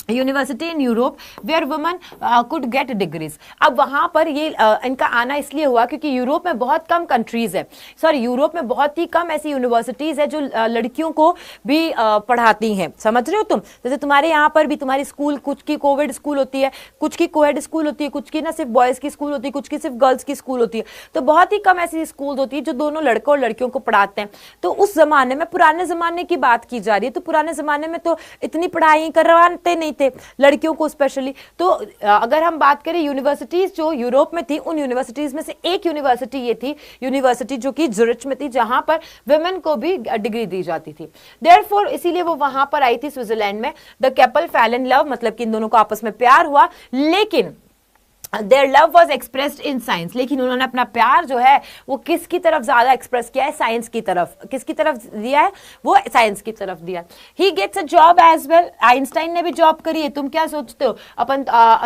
university in Europe where woman could get degrees. अब वहां पर ये इनका आना इसलिए हुआ क्योंकि यूरोप में बहुत कम कंट्रीज है, सॉरी यूरोप में बहुत ही कम ऐसी यूनिवर्सिटीज है जो लड़कियों को भी पढ़ाती हैं। समझ रहे हो तुम? जैसे तुम्हारे यहाँ पर भी तुम्हारी स्कूल कुछ की कोविड स्कूल होती है, कुछ की कोएड स्कूल होती है, कुछ की ना सिर्फ बॉयज की स्कूल होती है, कुछ की सिर्फ गर्ल्स की स्कूल होती है। तो बहुत ही कम ऐसी स्कूल होती है जो दोनों लड़कों और लड़कियों को पढ़ाते हैं। तो उस जमाने में, पुराने जमाने की बात की जा रही है, तो पुराने जमाने में तो इतनी पढ़ाई करवाते नहीं थे लड़कियों को स्पेशली। तो अगर हम बात करें यूनिवर्सिटीज जो यूरोप में थी, उन यूनिवर्सिटीज में से एक यूनिवर्सिटी ये थी, यूनिवर्सिटी जो कि ज़ुरिच में थी, जहां पर वुमेन को भी डिग्री दी जाती थी। देयरफॉर इसीलिए वो वहां पर आई थी स्विट्जरलैंड में। The couple fail in love, मतलब कि इन दोनों को आपस में प्यार हुआ, लेकिन Their love was expressed in science। लेकिन उन्होंने अपना प्यार जो है वो किसकी तरफ ज्यादा एक्सप्रेस किया है? साइंस की तरफ। किसकी तरफ दिया है? वो साइंस की तरफ दिया। He gets a job as well। Einstein ने भी जॉब करी है। तुम क्या सोचते हो?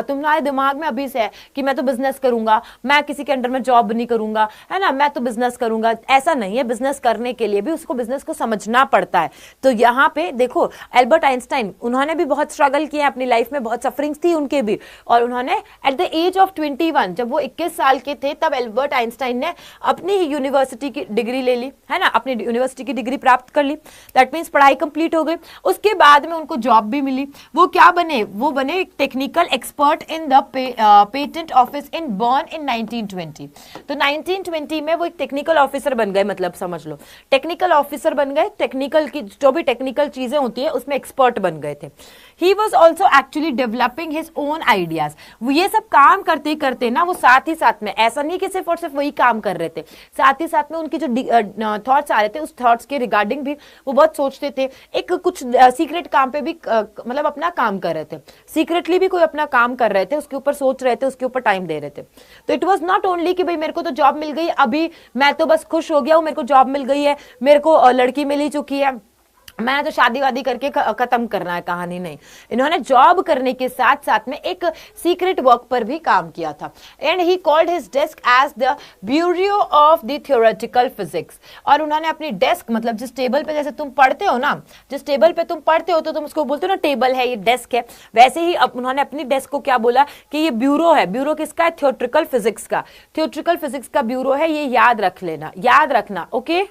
तुम्हारे दिमाग में अभी से है कि मैं तो बिजनेस करूंगा, मैं किसी के अंडर में जॉब नहीं करूंगा, है ना, मैं तो बिजनेस करूंगा। ऐसा नहीं है, बिजनेस करने के लिए भी उसको बिजनेस को समझना पड़ता है। तो यहाँ पे देखो, एल्बर्ट आइंस्टाइन, उन्होंने भी बहुत स्ट्रगल किया अपनी लाइफ में, बहुत सफरिंग्स थी उनके भी, और उन्होंने एट द एज ऑफ 21, जब वो 21 साल के थे, तब एल्बर्ट आइंस्टाइन ने अपनी ही यूनिवर्सिटी की डिग्री ले ली, है ना, अपनी यूनिवर्सिटी की डिग्री प्राप्त कर ली। दैट मींस पढ़ाई कंप्लीट हो गई। उसके बाद में उनको जॉब भी मिली। वो क्या बने? वो बने technical expert in the patent office in Bern in 1920। तो 1920 में वो एक टेक्निकल ऑफिसर बन गए, मतलब समझ लो टेक्निकल ऑफिसर बन गए। टेक्निकल की जो भी टेक्निकल चीजें होती है उसमें एक्सपर्ट बन गए थे। He was also actually developing his own ideas. वो ये सब काम करते करते ना, वो साथ ही साथ में, ऐसा नहीं कि सिर्फ और सिर्फ वही काम कर रहे थे, साथ ही साथ में उनकी जो थॉट्स आ रहे थे, उस थॉट्स के रिगार्डिंग भी वो बहुत सोचते थे। एक कुछ सीक्रेट काम पे भी मतलब अपना काम कर रहे थे, सीक्रेटली भी कोई अपना काम कर रहे थे, उसके ऊपर सोच रहे थे, उसके ऊपर टाइम दे रहे थे। तो इट वॉज नॉट ओनली कि भाई मेरे को तो जॉब मिल गई, अभी मैं तो बस खुश हो गया हूं, मेरे को जॉब मिल गई है, मेरे को लड़की मिल ही चुकी है, मैंने तो शादी वादी करके खत्म करना है कहानी। नहीं, इन्होंने जॉब करने के साथ साथ में एक सीक्रेट वर्क पर भी काम किया था। And he called his desk as the bureau of the theoretical physics. और उन्होंने अपनी डेस्क, मतलब जिस टेबल पे जैसे तुम पढ़ते हो ना, जिस टेबल पे तुम पढ़ते हो तो तुम उसको बोलते हो ना टेबल है, ये डेस्क है, वैसे ही अब उन्होंने अपनी डेस्क को क्या बोला कि ये ब्यूरो है। ब्यूरो किसका है? थ्योरेटिकल फिजिक्स का। थ्योरेटिकल फिजिक्स का ब्यूरो है, ये याद रख लेना, याद रखना। ओके,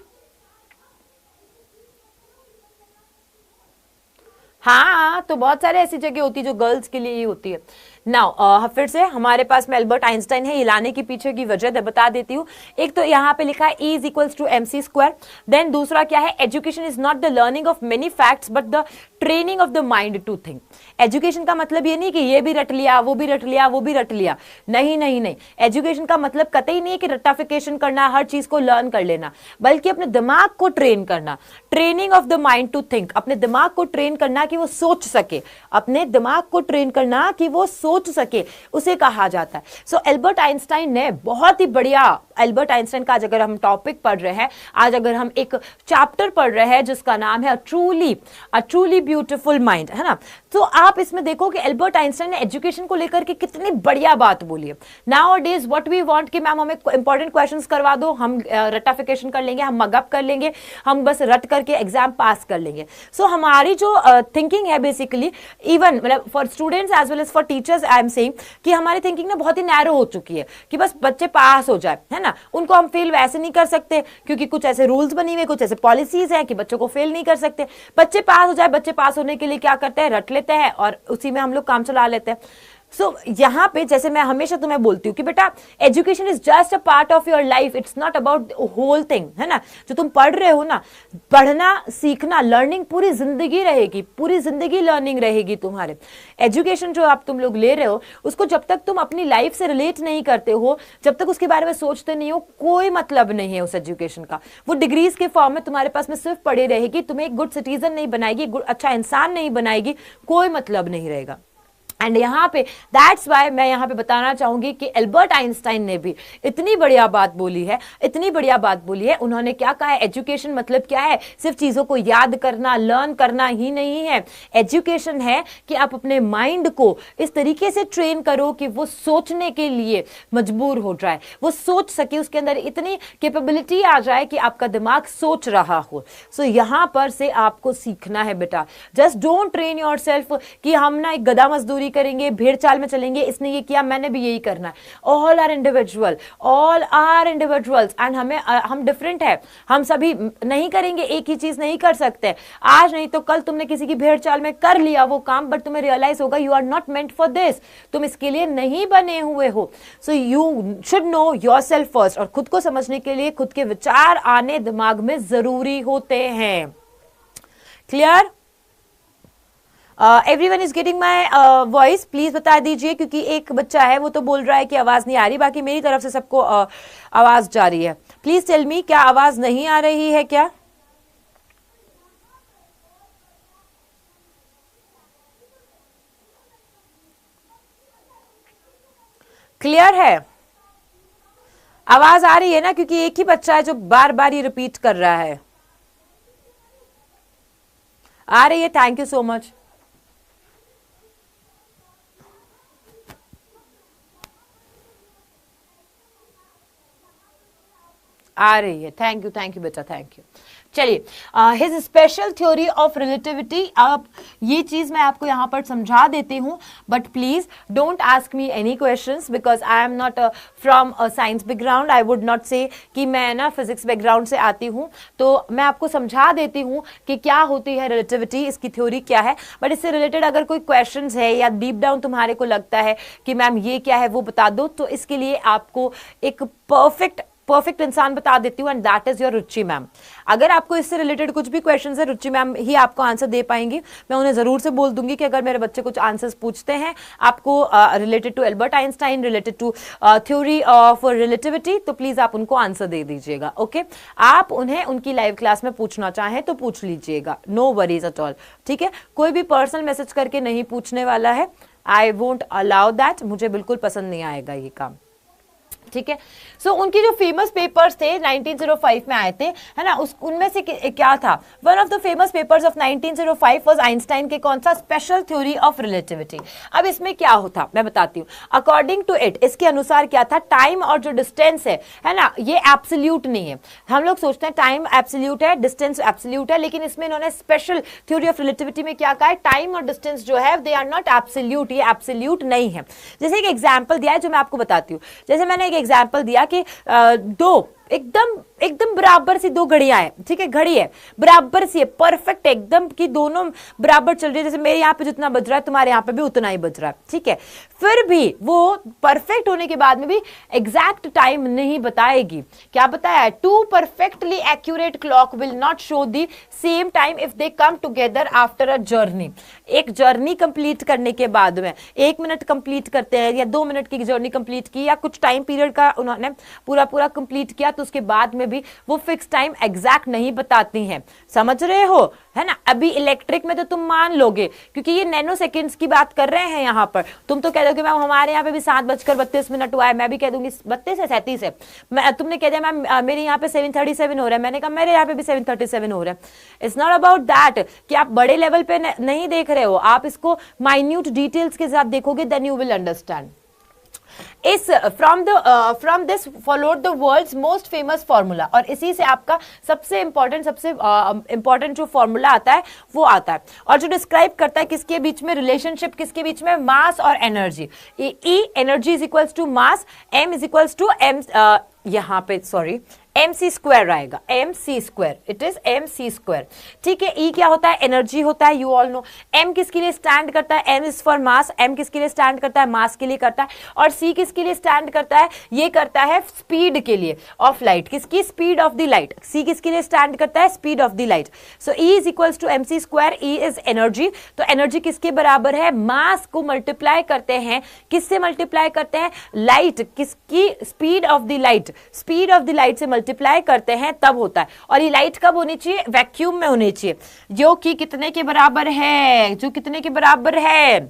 हाँ, तो बहुत सारे ऐसी जगह होती है जो गर्ल्स के लिए ही होती है। नाउ फिर से हमारे पास में एल्बर्ट आइंस्टाइन है। ये लाने के पीछे की वजह बता देती हूँ। एक तो यहाँ पे लिखा है E is equals to MC square. Then दूसरा क्या है? Education is not the learning of many facts but the training of the mind to think. Education का मतलब ये नहीं कि ये भी रट लिया, वो भी रट लिया, वो भी रट लिया। नहीं नहीं नहीं, एजुकेशन का मतलब कतई नहीं है कि रट्टाफिकेशन करना, हर चीज को लर्न कर लेना, बल्कि अपने दिमाग को ट्रेन करना। Training of the mind to think, अपने दिमाग को ट्रेन करना कि वो सोच सके, अपने दिमाग को ट्रेन करना कि वो सोच सके, उसे कहा जाता है। सो एल्बर्ट आइंस्टाइन ने बहुत ही बढ़िया, एल्बर्ट आइंस्टाइन का आज अगर हम टॉपिक पढ़ रहे हैं, आज अगर हम एक चैप्टर पढ़ रहे हैं जिसका नाम है अ ट्रूली ब्यूटीफुल माइंड, है ना, तो आप इसमें देखो कि एल्बर्ट आइंस्टाइन ने एजुकेशन को लेकर के कितनी बढ़िया बात बोली है। Nowadays what we want कि मैम हमें इंपॉर्टेंट क्वेश्चंस करवा दो, हम रट्टाफिकेशन कर लेंगे, हम मगअप कर लेंगे, हम बस रट करके एग्जाम पास कर लेंगे। सो हमारी जो थिंकिंग है बेसिकली, इवन मतलब for students as well as for teachers, I am saying कि हमारी थिंकिंग ना बहुत ही नैरो हो चुकी है कि बस बच्चे पास हो जाए, है ना, उनको हम फेल वैसे नहीं कर सकते क्योंकि कुछ ऐसे रूल्स बनी हुए, कुछ ऐसे पॉलिसीज हैं कि बच्चों को फेल नहीं कर सकते। बच्चे पास हो जाए, बच्चे पास होने के लिए क्या करते हैं? रट लेते हैं और उसी में हम लोग काम चला लेते हैं। सो यहाँ पे जैसे मैं हमेशा तुम्हें बोलती हूँ कि बेटा education is just a part of your life, it's not about whole thing, है ना। जो तुम पढ़ रहे हो ना, पढ़ना, सीखना, लर्निंग पूरी जिंदगी रहेगी, पूरी जिंदगी लर्निंग रहेगी तुम्हारे। एजुकेशन जो आप तुम लोग ले रहे हो उसको जब तक तुम अपनी लाइफ से रिलेट नहीं करते हो, जब तक उसके बारे में सोचते नहीं हो, कोई मतलब नहीं है उस एजुकेशन का। वो डिग्रीज के फॉर्म में तुम्हारे पास में सिर्फ पड़ी रहेगी, तुम्हें एक गुड सिटीजन नहीं बनाएगी, अच्छा इंसान नहीं बनाएगी, कोई मतलब नहीं रहेगा। एंड यहाँ पे दैट्स वाई मैं यहाँ पे बताना चाहूंगी कि एल्बर्ट आइंस्टाइन ने भी इतनी बढ़िया बात बोली है, इतनी बढ़िया बात बोली है। उन्होंने क्या कहा है, एजुकेशन मतलब क्या है, सिर्फ चीजों को याद करना, लर्न करना ही नहीं है। एजुकेशन है कि आप अपने माइंड को इस तरीके से ट्रेन करो कि वो सोचने के लिए मजबूर हो जाए, वो सोच सके, उसके अंदर इतनी कैपेबिलिटी आ जाए कि आपका दिमाग सोच रहा हो। सो यहां पर से आपको सीखना है बेटा। जस्ट डोंट ट्रेन योरसेल्फ कि हम ना एक गधा मजदूरी करेंगे, भेड़ चाल में चलेंगे, इसने ये किया मैंने भी यही करना है। All are individual, all are individuals and हम डिफरेंट है। हम सभी नहीं करेंगे, एक ही चीज नहीं कर सकते। आज नहीं तो कल तुमने किसी की भेड़ चाल में कर लिया वो काम, बट तुम्हें रियलाइज होगा you are not meant for this, तुम इसके लिए नहीं बने हुए हो। So you should know yourself first. और खुद को समझने के लिए खुद के विचार आने दिमाग में जरूरी होते हैं। Clear? Everyone is getting my voice? Please बता दीजिए, क्योंकि एक बच्चा है वो तो बोल रहा है कि आवाज नहीं आ रही, बाकी मेरी तरफ से सबको आवाज जा रही है। प्लीज टेल मी, क्या आवाज नहीं आ रही है क्या? क्लियर है? आवाज आ रही है ना? क्योंकि एक ही बच्चा है जो बार बार ये रिपीट कर रहा है। आ रही है? Thank you so much. आ रही है। थैंक यू बेटा, थैंक यू। चलिए, his special theory of relativity. अब ये चीज मैं आपको यहां पर समझा देती हूं, but please don't ask me any questions because I am not from science background. I would not से कि मैं ना फिजिक्स बैकग्राउंड से आती हूं, तो मैं आपको समझा देती हूं कि क्या होती है रिलेटिविटी, इसकी थ्योरी क्या है। बट इससे रिलेटेड अगर कोई क्वेश्चन है या डीप डाउन तुम्हारे को लगता है कि मैम ये क्या है वो बता दो, तो इसके लिए आपको एक परफेक्ट इंसान बता देती हूँ, and that is your Ruchi ma'am. अगर आपको इससे रिलेटेड कुछ भी क्वेश्चंस है, रुचि मैम ही आपको आंसर दे पाएंगी। मैं उन्हें जरूर से बोल दूंगी कि अगर मेरे बच्चे कुछ आंसर्स पूछते हैं आपको related to Albert Einstein, related to theory of relativity, तो प्लीज आप उनको आंसर दे दीजिएगा। ओके, आप उन्हें उनकी लाइव क्लास में पूछना चाहें तो पूछ लीजिएगा, नो वरीज एट ऑल। ठीक है, कोई भी पर्सनल मैसेज करके नहीं पूछने वाला है। आई वोंट अलाउ दैट, मुझे बिल्कुल पसंद नहीं आएगा ये काम। ठीक है, सो उनकी जो फेमस पेपर्स थे 1905 में आए थे, है ना, उनमें से क्या था, one of the famous papers of 1905 was Einstein के कौन सा, स्पेशल थ्योरी ऑफ रिलेटिविटी। अब इसमें क्या होता मैं बताती हूँ। अकॉर्डिंग टू इट, इसके अनुसार क्या था, टाइम और जो डिस्टेंस है ना, ये एब्सोल्यूट नहीं है। हम लोग सोचते हैं टाइम एब्सोल्यूट है, डिस्टेंस एब्सोल्यूट है, लेकिन इसमें इन्होंने स्पेशल थ्योरी ऑफ रिलेटिविटी में क्या कहा है, टाइम और डिस्टेंस जो है दे आर नॉट एब्सोल्यूट, ये एब्सोल्यूट नहीं है। जैसे एक एग्जाम्पल दिया है जो मैं आपको बताती हूँ। जैसे मैंने एक एग्जाम्पल दिया कि दो एकदम बराबर सी दो घड़ियां हैं। ठीक है, घड़ी है बराबर सी है, परफेक्ट एकदम कि दोनों बराबर चल रही है। जैसे मेरे यहाँ पे जितना बज रहा है तुम्हारे यहाँ पे भी उतना ही बज रहा है। ठीक है, फिर भी वो परफेक्ट होने के बाद में भी एग्जैक्ट टाइम नहीं बताएगी। क्या बताया है, two perfectly accurate clocks will not show the same time if they come together after a journey. एक जर्नी कंप्लीट करने के बाद में 1 मिनट कंप्लीट करते हैं या 2 मिनट की जर्नी कंप्लीट की या कुछ टाइम पीरियड का उन्होंने पूरा कंप्लीट किया, तो उसके बाद में भी वो फिक्स टाइम एग्जैक्ट नहीं बताती हैं। समझ रहे हो, है ना। अभी इलेक्ट्रिक में तो तुम मान लोगे क्योंकि ये नैनो सेकंड्स की बात कर रहे हैं यहाँ पर। तुम तो कह दोगे मैम हमारे यहाँ पे भी 7:32 हुआ है, मैं भी कह दूंगी 32 है 37 है। तुमने कह दिया मैम मेरे यहाँ पे 7:37 हो रहा है, मैंने कहा मेरे यहाँ पे भी 7:37 हो रहा है। इट्स नॉट अबाउट दैट कि आप बड़े लेवल पे नहीं देख रहे हो, आप इसको माइन्यूट डिटेल्स के साथ देखोगे, देन यू विल अंडरस्टैंड। इस from this followed the world's most famous formula, और इसी से आपका सबसे इंपॉर्टेंट जो फॉर्मूला आता है वो आता है, और जो डिस्क्राइब करता है किसके बीच में रिलेशनशिप, किसके बीच में, मास और energy. E energy is equals to mass, M is equals to M, यहां पे सॉरी mc स्क्वायर आएगा, mc square, it is mc square. ठीक है, E क्या होता है, एनर्जी होता है, यू ऑल नो। M किसके लिए स्टैंड करता है, M is for mass, M किसके लिए स्टैंड करता है, मास के लिए करता है। और C किसके लिए स्टैंड करता है, ये करता है स्पीड के लिए ऑफ लाइट, किसकी, speed of the light. C किसके लिए स्टैंड करता है, speed of the light. So E is equals to mc square, E is energy. तो एनर्जी किसके बराबर है, मास को मल्टीप्लाई करते हैं, किससे मल्टीप्लाई करते हैं, लाइट, किसकी, speed of the light, speed of the light से मल्टीप्लाई करते हैं तब होता है। और ये लाइट कब होनी चाहिए, वैक्यूम में होनी चाहिए, जो कि कितने के बराबर है, जो कितने के बराबर है,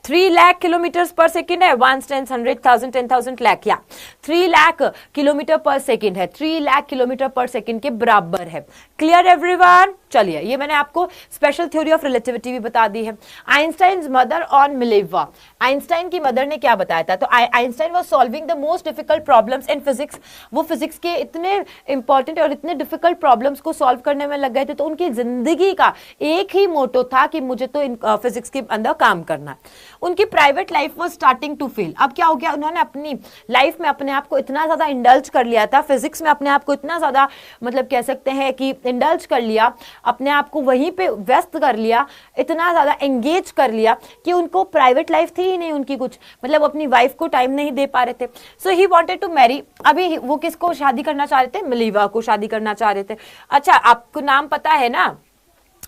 3 लाख किलोमीटर्स पर सेकेंड है, 1 10 100,000 10,000 लाख, या 3 लाख किलोमीटर पर सेकेंड है, 3 लाख किलोमीटर पर सेकेंड के बराबर है। Clear everyone? चलिए, ये मैंने आपको स्पेशल थ्योरी ऑफ रिलेटिविटी भी बता दी है। Einstein mother on Mileva, Einstein की मदर ने क्या बताया था? तो Einstein was solving the most difficult problems in physics. वो फिजिक्स के इतने इंपॉर्टेंट और इतने डिफिकल्ट प्रॉब्लम्स को सॉल्व करने में लग गए थे, तो उनकी जिंदगी का एक ही मोटो था कि मुझे तो इन फिजिक्स के अंदर काम करना है। उनकी private life was starting to fail. अब क्या हो गया, उन्होंने अपनी लाइफ में अपने आप को इतना ज्यादा इंडल्ज कर लिया था, फिजिक्स में अपने आप को इतना ज्यादा मतलब कह सकते हैं कि इंडल्ज कर लिया, अपने आप को वहीं पे व्यस्त कर लिया, इतना ज्यादा एंगेज कर लिया कि उनको प्राइवेट लाइफ थी ही नहीं उनकी कुछ, मतलब अपनी वाइफ को टाइम नहीं दे पा रहे थे। सो ही वांटेड टू मैरी। अभी वो किसको शादी करना चाह रहे थे? मिलेवा को शादी करना चाह रहे थे। अच्छा, आपको नाम पता है ना,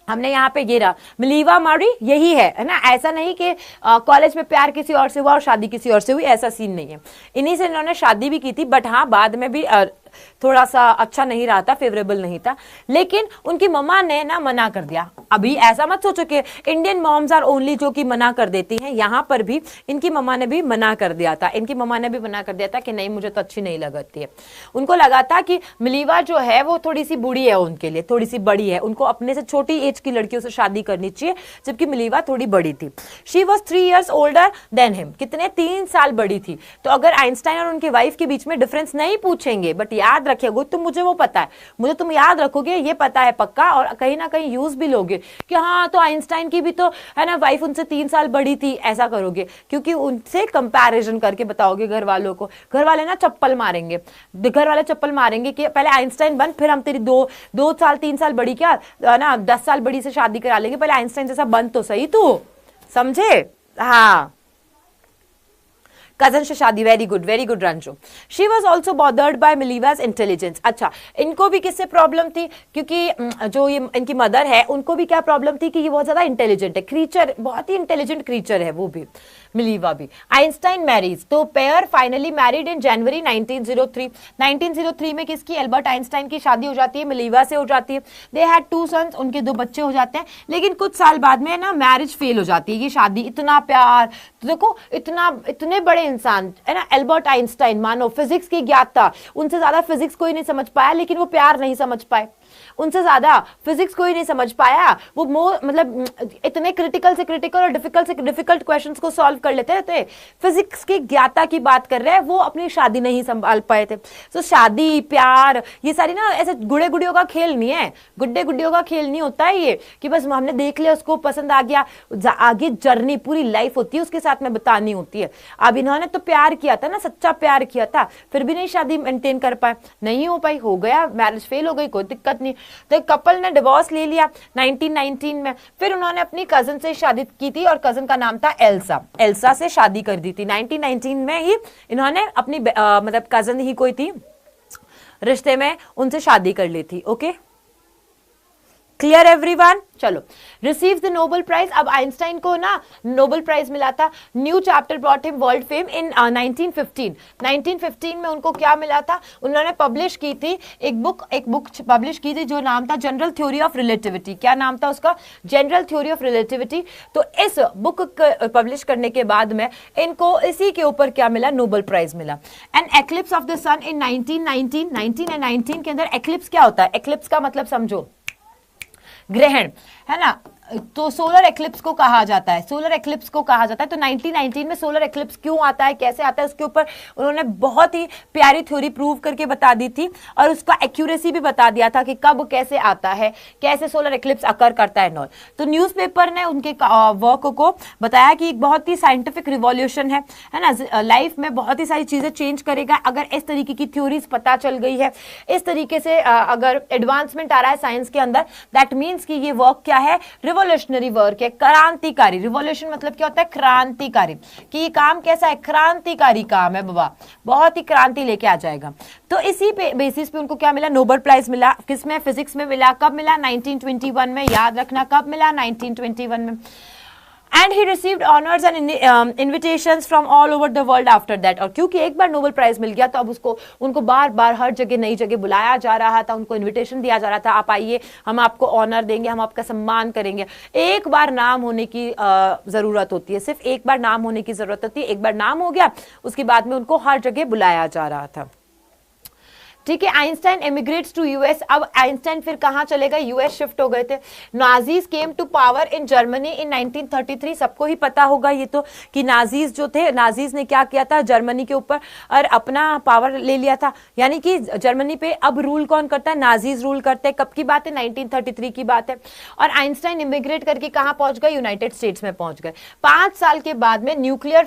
हमने यहाँ पे गिरा मिलेवा मारी, यही है ना। ऐसा नहीं कि कॉलेज में प्यार किसी और से हुआ और शादी किसी और से हुई, ऐसा सीन नहीं है। इन्हीं से इन्होंने शादी भी की थी, बट हाँ बाद में भी थोड़ा सा अच्छा नहीं रहा था, फेवरेबल नहीं था, लेकिन उनकी मम्मा ने ना मना कर दिया। अभी ऐसा मत सोचो कि इंडियन मॉम्स आर ओनली जो कि मना कर देती हैं, यहाँ पर भी इनकी मम्मा ने भी मना कर दिया था। इनकी मम्मा ने भी मना कर दिया था कि नहीं, मुझे तो अच्छी नहीं लगती है। उनको लगा था कि मिलेवा जो है वो थोड़ी सी बूढ़ी है, उनके लिए थोड़ी सी बड़ी है, उनको अपने से छोटी एज की लड़कियों से शादी करनी चाहिए, जबकि मिलेवा थोड़ी बड़ी थी। She was 3 years older than him, कितने 3 साल बड़ी थी। तो अगर आइंस्टाइन और उनकी वाइफ के बीच में डिफरेंस नहीं पूछेंगे, बट याद रखिएगा, तो मुझे वो पता है, मुझे तुम याद रखोगे ये पता है पक्का, और कहीं ना कहीं यूज भी लोगे कि हाँ तो आइंस्टाइन की भी तो है ना वाइफ उनसे 3 साल बड़ी थी, ऐसा करोगे क्योंकि उनसे कंपैरिजन करके बताओगे घर वालों को। घर वाले ना चप्पल मारेंगे, घर वाले चप्पल मारेंगे कि पहले आइंस्टाइन बन, फिर हम तेरी 2 साल 3 साल बड़ी क्या ना 10 साल बड़ी से शादी करा लेंगे, पहले आइंस्टाइन जैसा बन तो सही तू, समझे? हाँ, कजन से शादी। Very good Ranju. She was also bothered by Mileva's intelligence. अच्छा, इनको भी किससे प्रॉब्लम थी? क्योंकि जो ये इनकी मदर है उनको भी क्या प्रॉब्लम थी कि ये बहुत ज्यादा इंटेलिजेंट है, क्रीचर, बहुत ही इंटेलिजेंट क्रीचर है वो भी, मिलेवा भी। आइंस्टाइन मैरीज, तो पेयर फाइनली मैरिड इन जनवरी 1903। 1903 में किसकी? एल्बर्ट आइंस्टाइन की शादी हो जाती है, मिलेवा से हो जाती है। दे हैड 2 sons, उनके 2 बच्चे हो जाते हैं, लेकिन कुछ साल बाद में ना मैरिज फेल हो जाती है। ये शादी, इतना प्यार, तो देखो इतने बड़े इंसान है ना, एल्बर्ट आइंस्टाइन, मानो फिजिक्स की ज्ञाता, उनसे ज्यादा फिजिक्स कोई नहीं समझ पाया, लेकिन वो प्यार नहीं समझ पाए। उनसे ज्यादा फिजिक्स कोई नहीं समझ पाया, वो मतलब इतने क्रिटिकल से क्रिटिकल और डिफिकल्ट से डिफिकल्ट क्वेश्चंस को सॉल्व कर लेते थे। फिजिक्स की ज्ञाता की बात कर रहे हैं, वो अपनी शादी नहीं संभाल पाए थे। तो शादी, प्यार, ये सारी ना ऐसे गुड़े गुड़ियों का खेल नहीं है, गुड्डे गुड्डियों का खेल नहीं होता है ये कि बस हमने देख लिया, उसको पसंद आ गया, आगे जर्नी पूरी लाइफ होती है उसके साथ में बतानी होती है। अब इन्होंने तो प्यार किया था ना, सच्चा प्यार किया था, फिर भी नहीं शादी मेंटेन कर पाए, नहीं हो पाई, हो गया, मैरिज फेल हो गई, कोई दिक्कत नहीं। तो कपल ने डिवोर्स ले लिया 1919 में। फिर उन्होंने अपनी कजन से शादी की थी और कजन का नाम था एल्सा। एल्सा से शादी कर दी थी 1919 में ही इन्होंने अपनी मतलब कजन ही कोई थी रिश्ते में, उनसे शादी कर ली थी। Okay, clear everyone? चलो, रिसीव द नोबेल प्राइज। अब आइंस्टाइन को ना नोबेल प्राइज मिला था। New chapter brought him world fame इन 1915। 1915 में उनको क्या मिला था? उन्होंने पब्लिश की थी एक बुक पब्लिश की थी जो नाम था जनरल थ्योरी ऑफ रिलेटिविटी। क्या नाम था उसका? General theory of relativity. तो इस बुक पब्लिश करने के बाद में इनको इसी के ऊपर क्या मिला? नोबेल प्राइज मिला। एंड एक्लिप्स ऑफ द सन इन 1919 के अंदर एक्लिप्स क्या होता है? एक्लिप्स का मतलब समझो, ग्रहण, है ना। तो सोलर एक्लिप्स को कहा जाता है, सोलर एक्लिप्स को कहा जाता है। तो 1919 में सोलर एक्लिप्स क्यों आता है, कैसे आता है, उसके ऊपर उन्होंने बहुत ही प्यारी थ्योरी प्रूव करके बता दी थी और उसका एक्यूरेसी भी बता दिया था कि कब कैसे आता है, कैसे सोलर एक्लिप्स अकर करता है नॉल। तो न्यूज़पेपर ने उनके वर्क को बताया कि एक बहुत ही साइंटिफिक रिवॉल्यूशन है ना, लाइफ में बहुत ही सारी चीजें चेंज करेगा अगर इस तरीके की थ्योरीज पता चल गई है, इस तरीके से अगर एडवांसमेंट आ रहा है साइंस के अंदर, दैट मीन्स कि ये वर्क क्या है? रिवोल्यूशनरी वर्क है, क्रांतिकारी। रिवोल्यूशन मतलब क्या होता है? क्रांतिकारी। कि ये काम कैसा है? क्रांतिकारी काम है बाबा, बहुत ही क्रांति लेके आ जाएगा। तो इसी पे बेसिस पे उनको क्या मिला? नोबेल प्राइज मिला। किसमें? फिजिक्स में मिला। कब मिला? 1921 में। याद रखना कब मिला? 1921 में। And he received honours and invitations from all over the world after that. और क्योंकि एक बार नोबेल प्राइज मिल गया तो अब उनको बार बार हर जगह नई जगह बुलाया जा रहा था, उनको इन्विटेशन दिया जा रहा था, आप आइए, हम आपको ऑनर देंगे, हम आपका सम्मान करेंगे। एक बार नाम होने की जरूरत होती है, सिर्फ एक बार नाम होने की जरूरत होती है। एक बार नाम हो गया उसके बाद में उनको हर जगह बुलाया जा रहा था। ठीक है, आइंस्टाइन एमिग्रेट्स टू यूएस। अब आइंस्टाइन फिर कहां चले गए, यूएस शिफ्ट हो गए थे। Nazis came to power in Germany in 1933। सबको ही पता होगा ये तो कि नाजीज जो थे, नाजीज ने क्या किया था, जर्मनी के ऊपर और अपना पावर ले लिया था। यानी कि जर्मनी पे अब रूल कौन करता है, नाजीज रूल करते हैं। कब की बात है, 1933 की बात है। और आइंस्टाइन इमिग्रेट करके कहां पहुंच गए, यूनाइटेड स्टेट्स में पहुंच गए। 5 साल के बाद में nuclear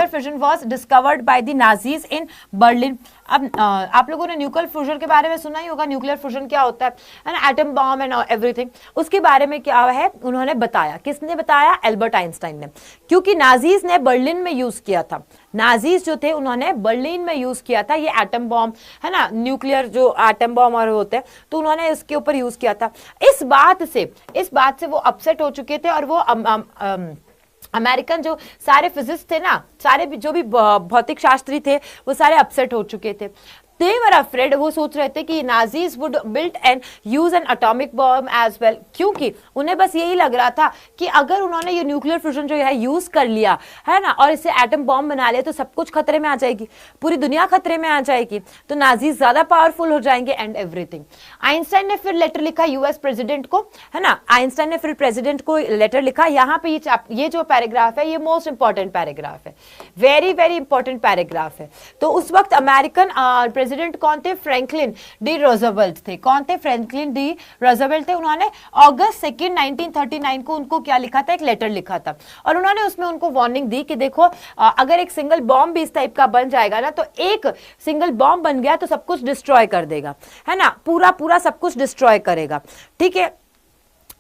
fission was discovered by the Nazis in Berlin. अब आप लोगों ने न्यूक्लियर फ्यूजन के बारे में सुना ही होगा। न्यूक्लियर फ्यूजन क्या होता है ना, एटम बॉम्ब एंड एवरीथिंग। उसके बारे में क्या है उन्होंने बताया, किसने बताया, एल्बर्ट आइंस्टाइन ने। क्योंकि नाजीज ने बर्लिन में यूज किया था, नाजीज जो थे उन्होंने बर्लिन में यूज किया था ये एटम बॉम्ब, है ना, न्यूक्लियर जो एटम बॉम्ब और होते हैं, तो उन्होंने इसके ऊपर यूज किया था। इस बात से वो अपसेट हो चुके थे और वो अमेरिकन जो सारे फिजिक्स थे ना, सारे जो भी भौतिक शास्त्री थे वो सारे अपसेट हो चुके थे। They were afraid, वो सोच रहे थे कि Nazis would build and use an atomic bomb as well. क्योंकि उन्हें बस यही लग रहा था कि अगर उन्होंने ये न्यूक्लियर फ्यूजन जो है यूज कर लिया है ना, और इससे एटम बॉम्ब बना लिया, तो सब कुछ खतरे में आ जाएगी, पूरी दुनिया खतरे में आ जाएगी, तो नाजीज ज्यादा पावरफुल हो जाएंगे एंड एवरीथिंग। आइंस्टाइन ने फिर लेटर लिखा यूएस प्रेसिडेंट को, है ना, आइंस्टाइन ने फिर प्रेसिडेंट को लेटर लिखा। यहाँ पे ये जो पैराग्राफ है ये मोस्ट इंपॉर्टेंट पैराग्राफ है, वेरी वेरी इंपॉर्टेंट पैराग्राफ है। तो उस वक्त अमेरिकन प्रेसिडेंट कौन थे, फ्रैंकलिन डी रोजवेल्ट थे। कौन थे, फ्रैंकलिन डी रोजवेल्ट थे। उन्होंने अगस्त 2 1939 को उनको क्या लिखा था, एक लेटर लिखा था, और उन्होंने उसमें उनको वार्निंग दी कि देखो अगर एक सिंगल बॉम्ब भी इस टाइप का बन जाएगा ना, तो एक सिंगल बॉम्ब बन गया तो सब कुछ डिस्ट्रॉय कर देगा, है ना, पूरा सब कुछ डिस्ट्रॉय करेगा। ठीक है,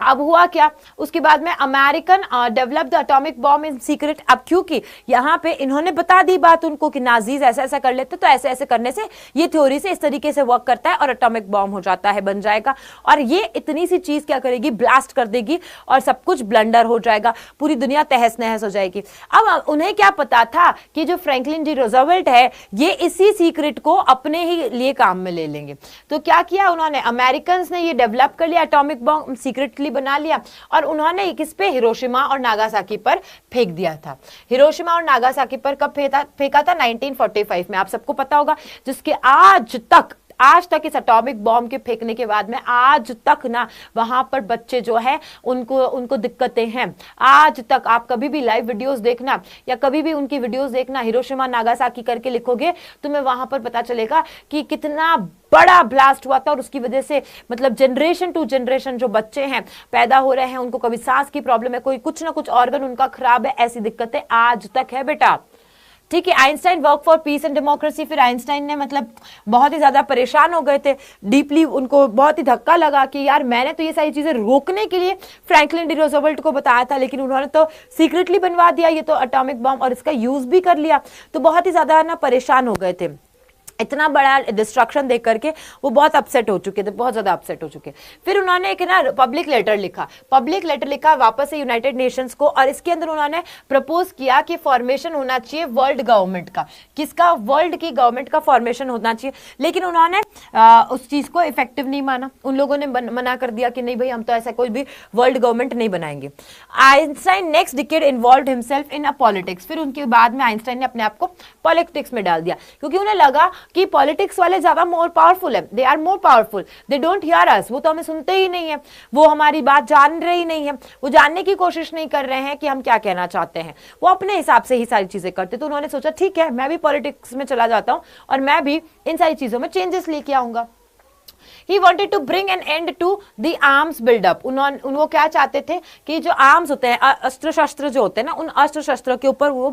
अब हुआ क्या, उसके बाद में American develop the atomic bomb in secret. अब क्योंकि यहाँ पे इन्होंने बता दी बात उनको कि नाजीज ऐसा ऐसा कर लेते, तो ऐसे ऐसे करने से ये थ्योरी से इस तरीके से वर्क करता है और एटॉमिक बॉम्ब हो जाता है, बन जाएगा, और ये इतनी सी चीज क्या करेगी, ब्लास्ट कर देगी और सब कुछ ब्लंडर हो जाएगा, पूरी दुनिया तहस नहस हो जाएगी। अब उन्हें क्या पता था कि जो फ्रैंकलिन डी रोजवेल्ट है ये इसी सीक्रेट को अपने ही लिए काम में ले लेंगे। तो क्या किया उन्होंने, अमेरिकन ने ये डेवलप कर लिया एटॉमिक बॉम्ब, सीक्रेटली बना लिया, और उन्होंने किस पे, हिरोशिमा और नागासाकी पर फेंक दिया था। हिरोशिमा और नागासाकी पर कब फेंका था, 1945 में। आप सबको पता होगा, जिसके आज तक इस एटॉमिक बॉम्ब के फेंकने के बाद में आज तक ना वहां पर बच्चे जो है उनको दिक्कतें हैं। आज तक आप कभी भी लाइव वीडियोस देखना या कभी भी उनकी वीडियोस देखना, हिरोशिमा नागासाकी करके लिखोगे, तुम्हें वहां पर पता चलेगा कि कितना बड़ा ब्लास्ट हुआ था, और उसकी वजह से मतलब जनरेशन टू जनरेशन जो बच्चे हैं पैदा हो रहे हैं, उनको कभी सांस की प्रॉब्लम है, कोई कुछ ना कुछ ऑर्गन उनका खराब है, ऐसी दिक्कतें आज तक है बेटा। ठीक है, Einstein work for peace and democracy. फिर आइंस्टाइन ने मतलब बहुत ही ज्यादा परेशान हो गए थे, डीपली उनको बहुत ही धक्का लगा कि यार मैंने तो ये सारी चीजें रोकने के लिए फ्रैंकलिन डी रोजवेल्ट को बताया था, लेकिन उन्होंने तो सीक्रेटली बनवा दिया ये तो एटॉमिक बॉम्ब, और इसका यूज भी कर लिया। तो बहुत ही ज्यादा ना परेशान हो गए थे, इतना बड़ा डिस्ट्रक्शन देख करके वो बहुत अपसेट हो चुके थे, बहुत ज्यादा अपसेट हो चुके। फिर उन्होंने एक ना पब्लिक लेटर लिखा वापस से यूनाइटेड नेशंस को, और इसके अंदर उन्होंने प्रपोज किया कि फॉर्मेशन होना चाहिए वर्ल्ड गवर्नमेंट का। किसका, वर्ल्ड की गवर्नमेंट का फॉर्मेशन होना चाहिए। लेकिन उन्होंने उस चीज को इफेक्टिव नहीं माना, उन लोगों ने मना कर दिया कि नहीं भाई हम तो ऐसा कोई भी वर्ल्ड गवर्नमेंट नहीं बनाएंगे। Einstein next decade involved himself in politics. फिर उनके बाद में आइंस्टाइन ने अपने आप को पॉलिटिक्स में डाल दिया, क्योंकि उन्हें लगा कि पॉलिटिक्स वाले ज्यादा मोर पावरफुल है, they are more powerful, they don't hear us, वो तो हमें सुनते ही नहीं है, वो हमारी बात जान रहे ही नहीं है, वो जानने की कोशिश नहीं कर रहे हैं कि हम क्या कहना चाहते हैं, वो अपने हिसाब से ही सारी चीजें करते। तो उन्होंने सोचा ठीक है मैं भी पॉलिटिक्स में चला जाता हूं और मैं भी इन सारी चीजों में चेंजेस लेके आऊंगा। He wanted to bring an end to the arms build-up. वो क्या चाहते थे कि जो आर्म्स होते हैं, अस्त्र शस्त्र जो होते हैं ना, उन अस्त्र शस्त्रों के ऊपर वो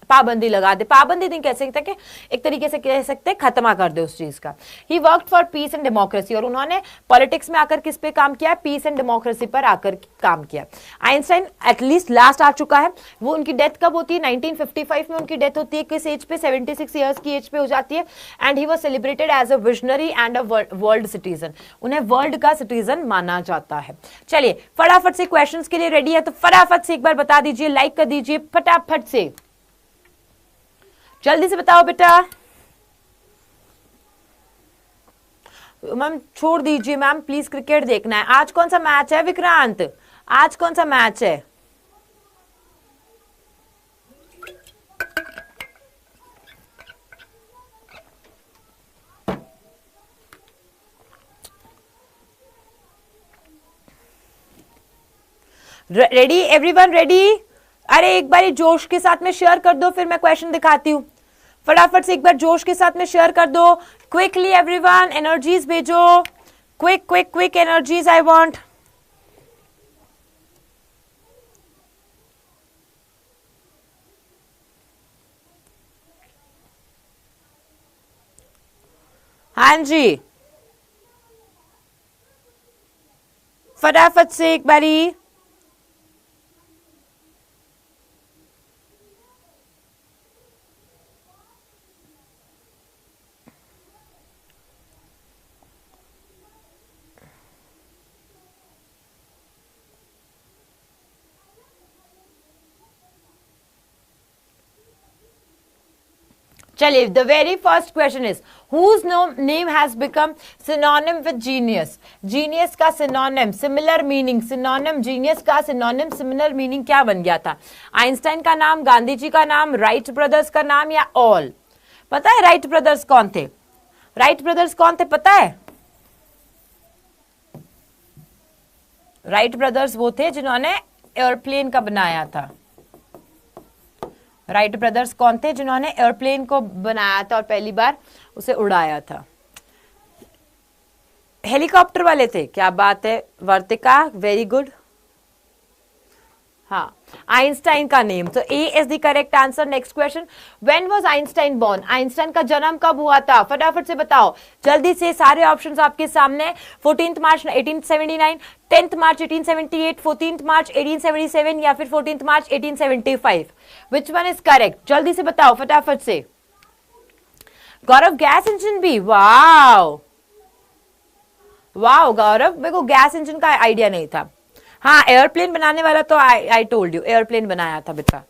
पाबंदी लगा दे, पाबंदी नहीं कह सकते कि एक तरीके से कह सकते खत्मा कर दे उस चीज का। He work for peace and democracy, और उन्होंने पॉलिटिक्स में आकर किस पे काम किया, पीस एंड डेमोक्रेसी पर आकर काम किया। आइंस्टाइन एटलीस्ट लास्ट आ चुका है, वो उनकी डेथ कब होती है, 1955 में उनकी डेथ होती है, किस एज पे, 76 ईयर्स की एज पे हो जाती है। And he was celebrated as a visionary and a world citizen, उन्हें वर्ल्ड का सिटीजन माना जाता है। चलिए फटाफट से क्वेश्चंस के लिए रेडी है तो फटाफट से एक बार बता दीजिए, लाइक कर दीजिए फटाफट से, जल्दी से बताओ बेटा। मैम छोड़ दीजिए मैम, प्लीज क्रिकेट देखना है। आज कौन सा मैच है विक्रांत, आज कौन सा मैच है? Ready everyone, ready? अरे एक बार जोश के साथ में शेयर कर दो, फिर मैं क्वेश्चन दिखाती हूँ। फटाफट से एक बार जोश के साथ में शेयर कर दो, क्विकली एवरीवन, एनर्जीज भेजो, quick quick quick energies I want. हाँ जी फटाफट से एक बारी। चलिए the very first question is whose name has become synonym with genius? Genius का synonym, similar meaning, synonym genius का सिनोनिम, सिमिलर मीनिंग क्या बन गया था? आइंस्टाइन का नाम, गांधी जी का नाम, राइट ब्रदर्स का नाम या ऑल? पता है राइट ब्रदर्स कौन थे? राइट ब्रदर्स कौन थे पता है? राइट ब्रदर्स वो थे जिन्होंने एयरप्लेन का बनाया था। राइट ब्रदर्स कौन थे जिन्होंने एयरप्लेन को बनाया था और पहली बार उसे उड़ाया था? हेलीकॉप्टर वाले थे। क्या बात है वर्तिका, वेरी गुड। हाँ आइंस्टाइन का नेम, तो A is the correct answer. Next question, when was Einstein born? Einstein का जन्म कब हुआ था? फटाफट से बताओ जल्दी से, सारे ऑप्शंस आपके सामने। 14 मार्च 1879, 10 मार्च 1878, 14 मार्च 1877 या फिर 14 मार्च 1875? Which one is correct? जल्दी से बताओ फटाफट से। गौरव गैस इंजन भी, वाओ वाओ गौरव, मेरे को गैस इंजन का आइडिया नहीं था। हाँ एयरप्लेन बनाने वाला तो आई टोल्ड यू, एयरप्लेन बनाया था बेटा।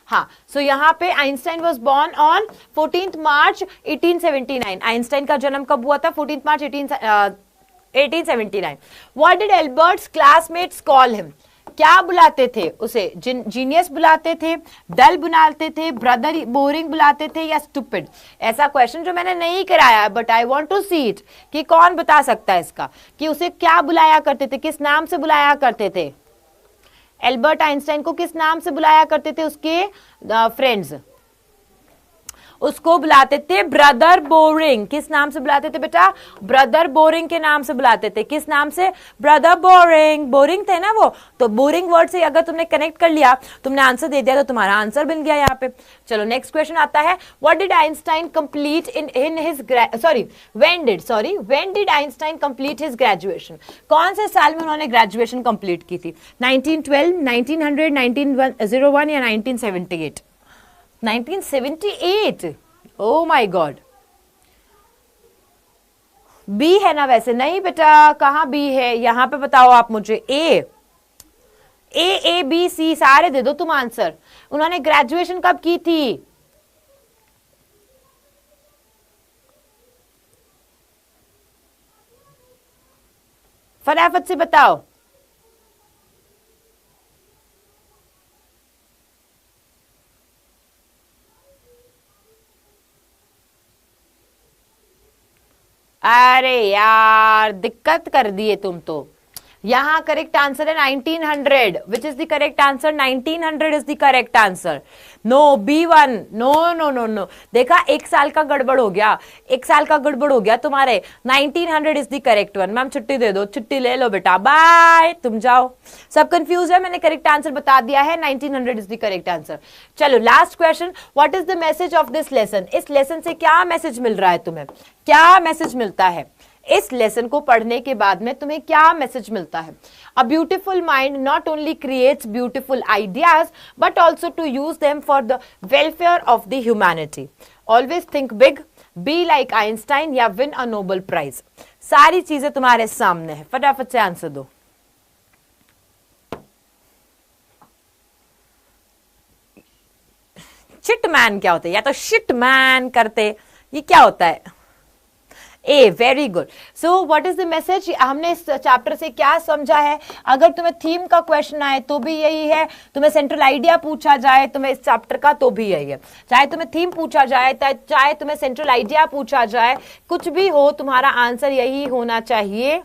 हाँ सो यहाँ पे Einstein was born on 14 March 1879। Einstein का जन्म कब हुआ था? 14 मार्च 1879। What did Albert's classmates call him? क्या बुलाते थे उसे? जीनियस बुलाते थे, डल बुलाते थे, ब्रदर बोरिंग बुलाते थे या स्टूपिड? ऐसा क्वेश्चन जो मैंने नहीं कराया but I want to see it, कि कौन बता सकता है इसका कि उसे क्या बुलाया करते थे, किस नाम से बुलाया करते थे? एल्बर्ट आइंस्टाइन को किस नाम से बुलाया करते थे उसके फ्रेंड्स? उसको बुलाते थे ब्रदर बोरिंग। किस नाम से बुलाते थे बेटा? ब्रदर बोरिंग के नाम से बुलाते थे। किस नाम से? Brother boring. बोरिंग थे ना वो, तो बोरिंग वर्ड से अगर तुमने कनेक्ट कर लिया, तुमने आंसर दे दिया, तो तुम्हारा आंसर बन गया यहाँ पे। चलो नेक्स्ट क्वेश्चन आता है, what did Einstein complete in his when did Einstein complete his graduation? कौन से साल में उन्होंने ग्रेजुएशन कंप्लीट की थी? 1912, 1900, 1901 या 1978? 1978। ओ माय गॉड, बी है ना? वैसे नहीं बेटा, कहां बी है यहां पे बताओ आप मुझे। ए बी सी सारे दे दो तुम आंसर। उन्होंने ग्रेजुएशन कब की थी? फटाफट से बताओ। अरे यार दिक्कत कर दिए तुम तो। यहां करेक्ट आंसर है 1900, which is the correct answer? 1900 is the correct answer. No, B1, no no no no. देखा, एक साल का गड़बड़ हो गया, एक साल का गड़बड़ हो गया तुम्हारे। 1900 is the correct one. Ma'am छुट्टी दे दो, छुट्टी ले लो बेटा, बाय, तुम जाओ। सब कंफ्यूज है, मैंने करेक्ट आंसर बता दिया है, 1900 इज द करेक्ट आंसर। चलो last question, what is the message of this lesson? इस लेसन से क्या मैसेज मिल रहा है तुम्हें? क्या मैसेज मिलता है इस लेसन को पढ़ने के बाद में? तुम्हें क्या मैसेज मिलता है? A beautiful mind not only creates beautiful ideas but also to use them for the welfare of the humanity. Always think big, be like Einstein या विन अ नोबेल प्राइज। सारी चीजें तुम्हारे सामने है, फटाफट से आंसर दो। शिट मैन क्या होता है? या तो शिट मैन करते, ये क्या होता है? A, very good. So what is the message? हमने इस चैप्टर से क्या समझा है? अगर तुम्हें थीम का क्वेश्चन आए तो भी यही है, तुम्हें सेंट्रल आइडिया पूछा जाए तुम्हें इस चैप्टर का तो भी यही है। चाहे तुम्हें थीम पूछा जाए, चाहे तुम्हें सेंट्रल आइडिया पूछा जाए, कुछ भी हो, तुम्हारा आंसर यही होना चाहिए।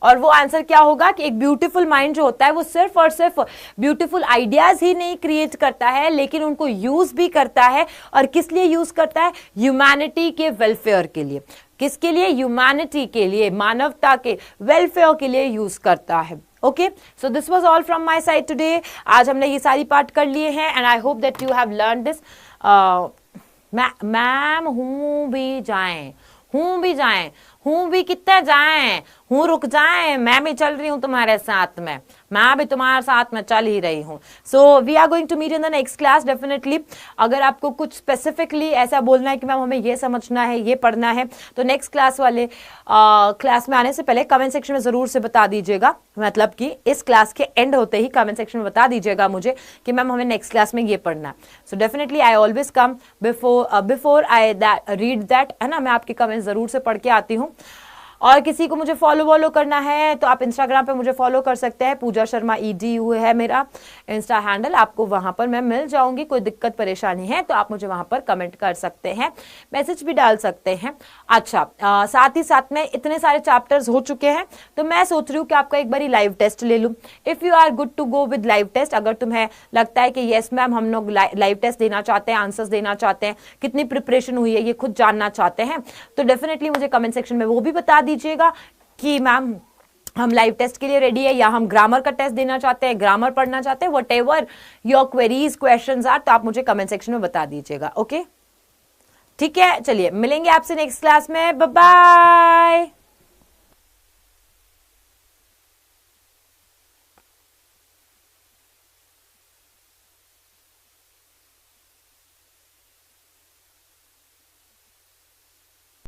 और वो आंसर क्या होगा कि एक ब्यूटीफुल माइंड जो होता है वो सिर्फ और सिर्फ ब्यूटीफुल आइडियाज ही नहीं क्रिएट करता है, लेकिन उनको यूज भी करता है। और किस लिए यूज करता है? ह्यूमैनिटी के वेलफेयर के लिए। किसके लिए? ह्यूमैनिटी के लिए, मानवता के वेलफेयर के लिए यूज करता है। Okay, so this was all from my side today. आज हमने ये सारी पार्ट कर लिए हैं and I hope that you have learn this. Ma'am हूं भी जाएं, हूं भी जाएं, हूं भी कितने जाएं, हूं रुक जाएं, मैं भी चल रही हूं तुम्हारे साथ में, मैं भी तुम्हारे साथ में चल ही रही हूं। So we are going to meet in the next class definitely. अगर आपको कुछ स्पेसिफिकली ऐसा बोलना है कि मैम हमें ये समझना है, ये पढ़ना है, तो नेक्स्ट क्लास वाले क्लास में आने से पहले कमेंट सेक्शन में जरूर से बता दीजिएगा। मतलब कि इस क्लास के एंड होते ही कमेंट सेक्शन में बता दीजिएगा मुझे कि मैम हमें नेक्स्ट क्लास में ये पढ़ना है। So definitely I always come before I read that, है ना, मैं आपके कमेंट जरूर से पढ़ के आती हूँ। और किसी को मुझे फॉलो करना है तो आप इंस्टाग्राम पे मुझे फॉलो कर सकते हैं, पूजा शर्मा EDU है मेरा इंस्टा हैंडल, आपको वहां पर मैं मिल जाऊंगी। कोई दिक्कत परेशानी है तो आप मुझे वहां पर कमेंट कर सकते हैं, मैसेज भी डाल सकते हैं। अच्छा, साथ ही साथ में इतने सारे चैप्टर्स हो चुके हैं तो मैं सोच रही हूँ कि आपका एक बार लाइव टेस्ट ले लूँ। If you are good to go with live test, अगर तुम्हें लगता है कि यस मैम हम लोग लाइव टेस्ट देना चाहते हैं, आंसर्स देना चाहते हैं, कितनी प्रिपरेशन हुई है ये खुद जानना चाहते हैं, तो डेफिनेटली मुझे कमेंट सेक्शन में वो भी बता दीजिएगा कि मैम हम लाइव टेस्ट के लिए रेडी है या हम ग्रामर का टेस्ट देना चाहते हैं, ग्रामर पढ़ना चाहते हैं, whatever your queries questions are, तो आप मुझे कमेंट सेक्शन में बता दीजिएगा। ओके, ठीक है, चलिए मिलेंगे आपसे नेक्स्ट क्लास में, बाय बाय।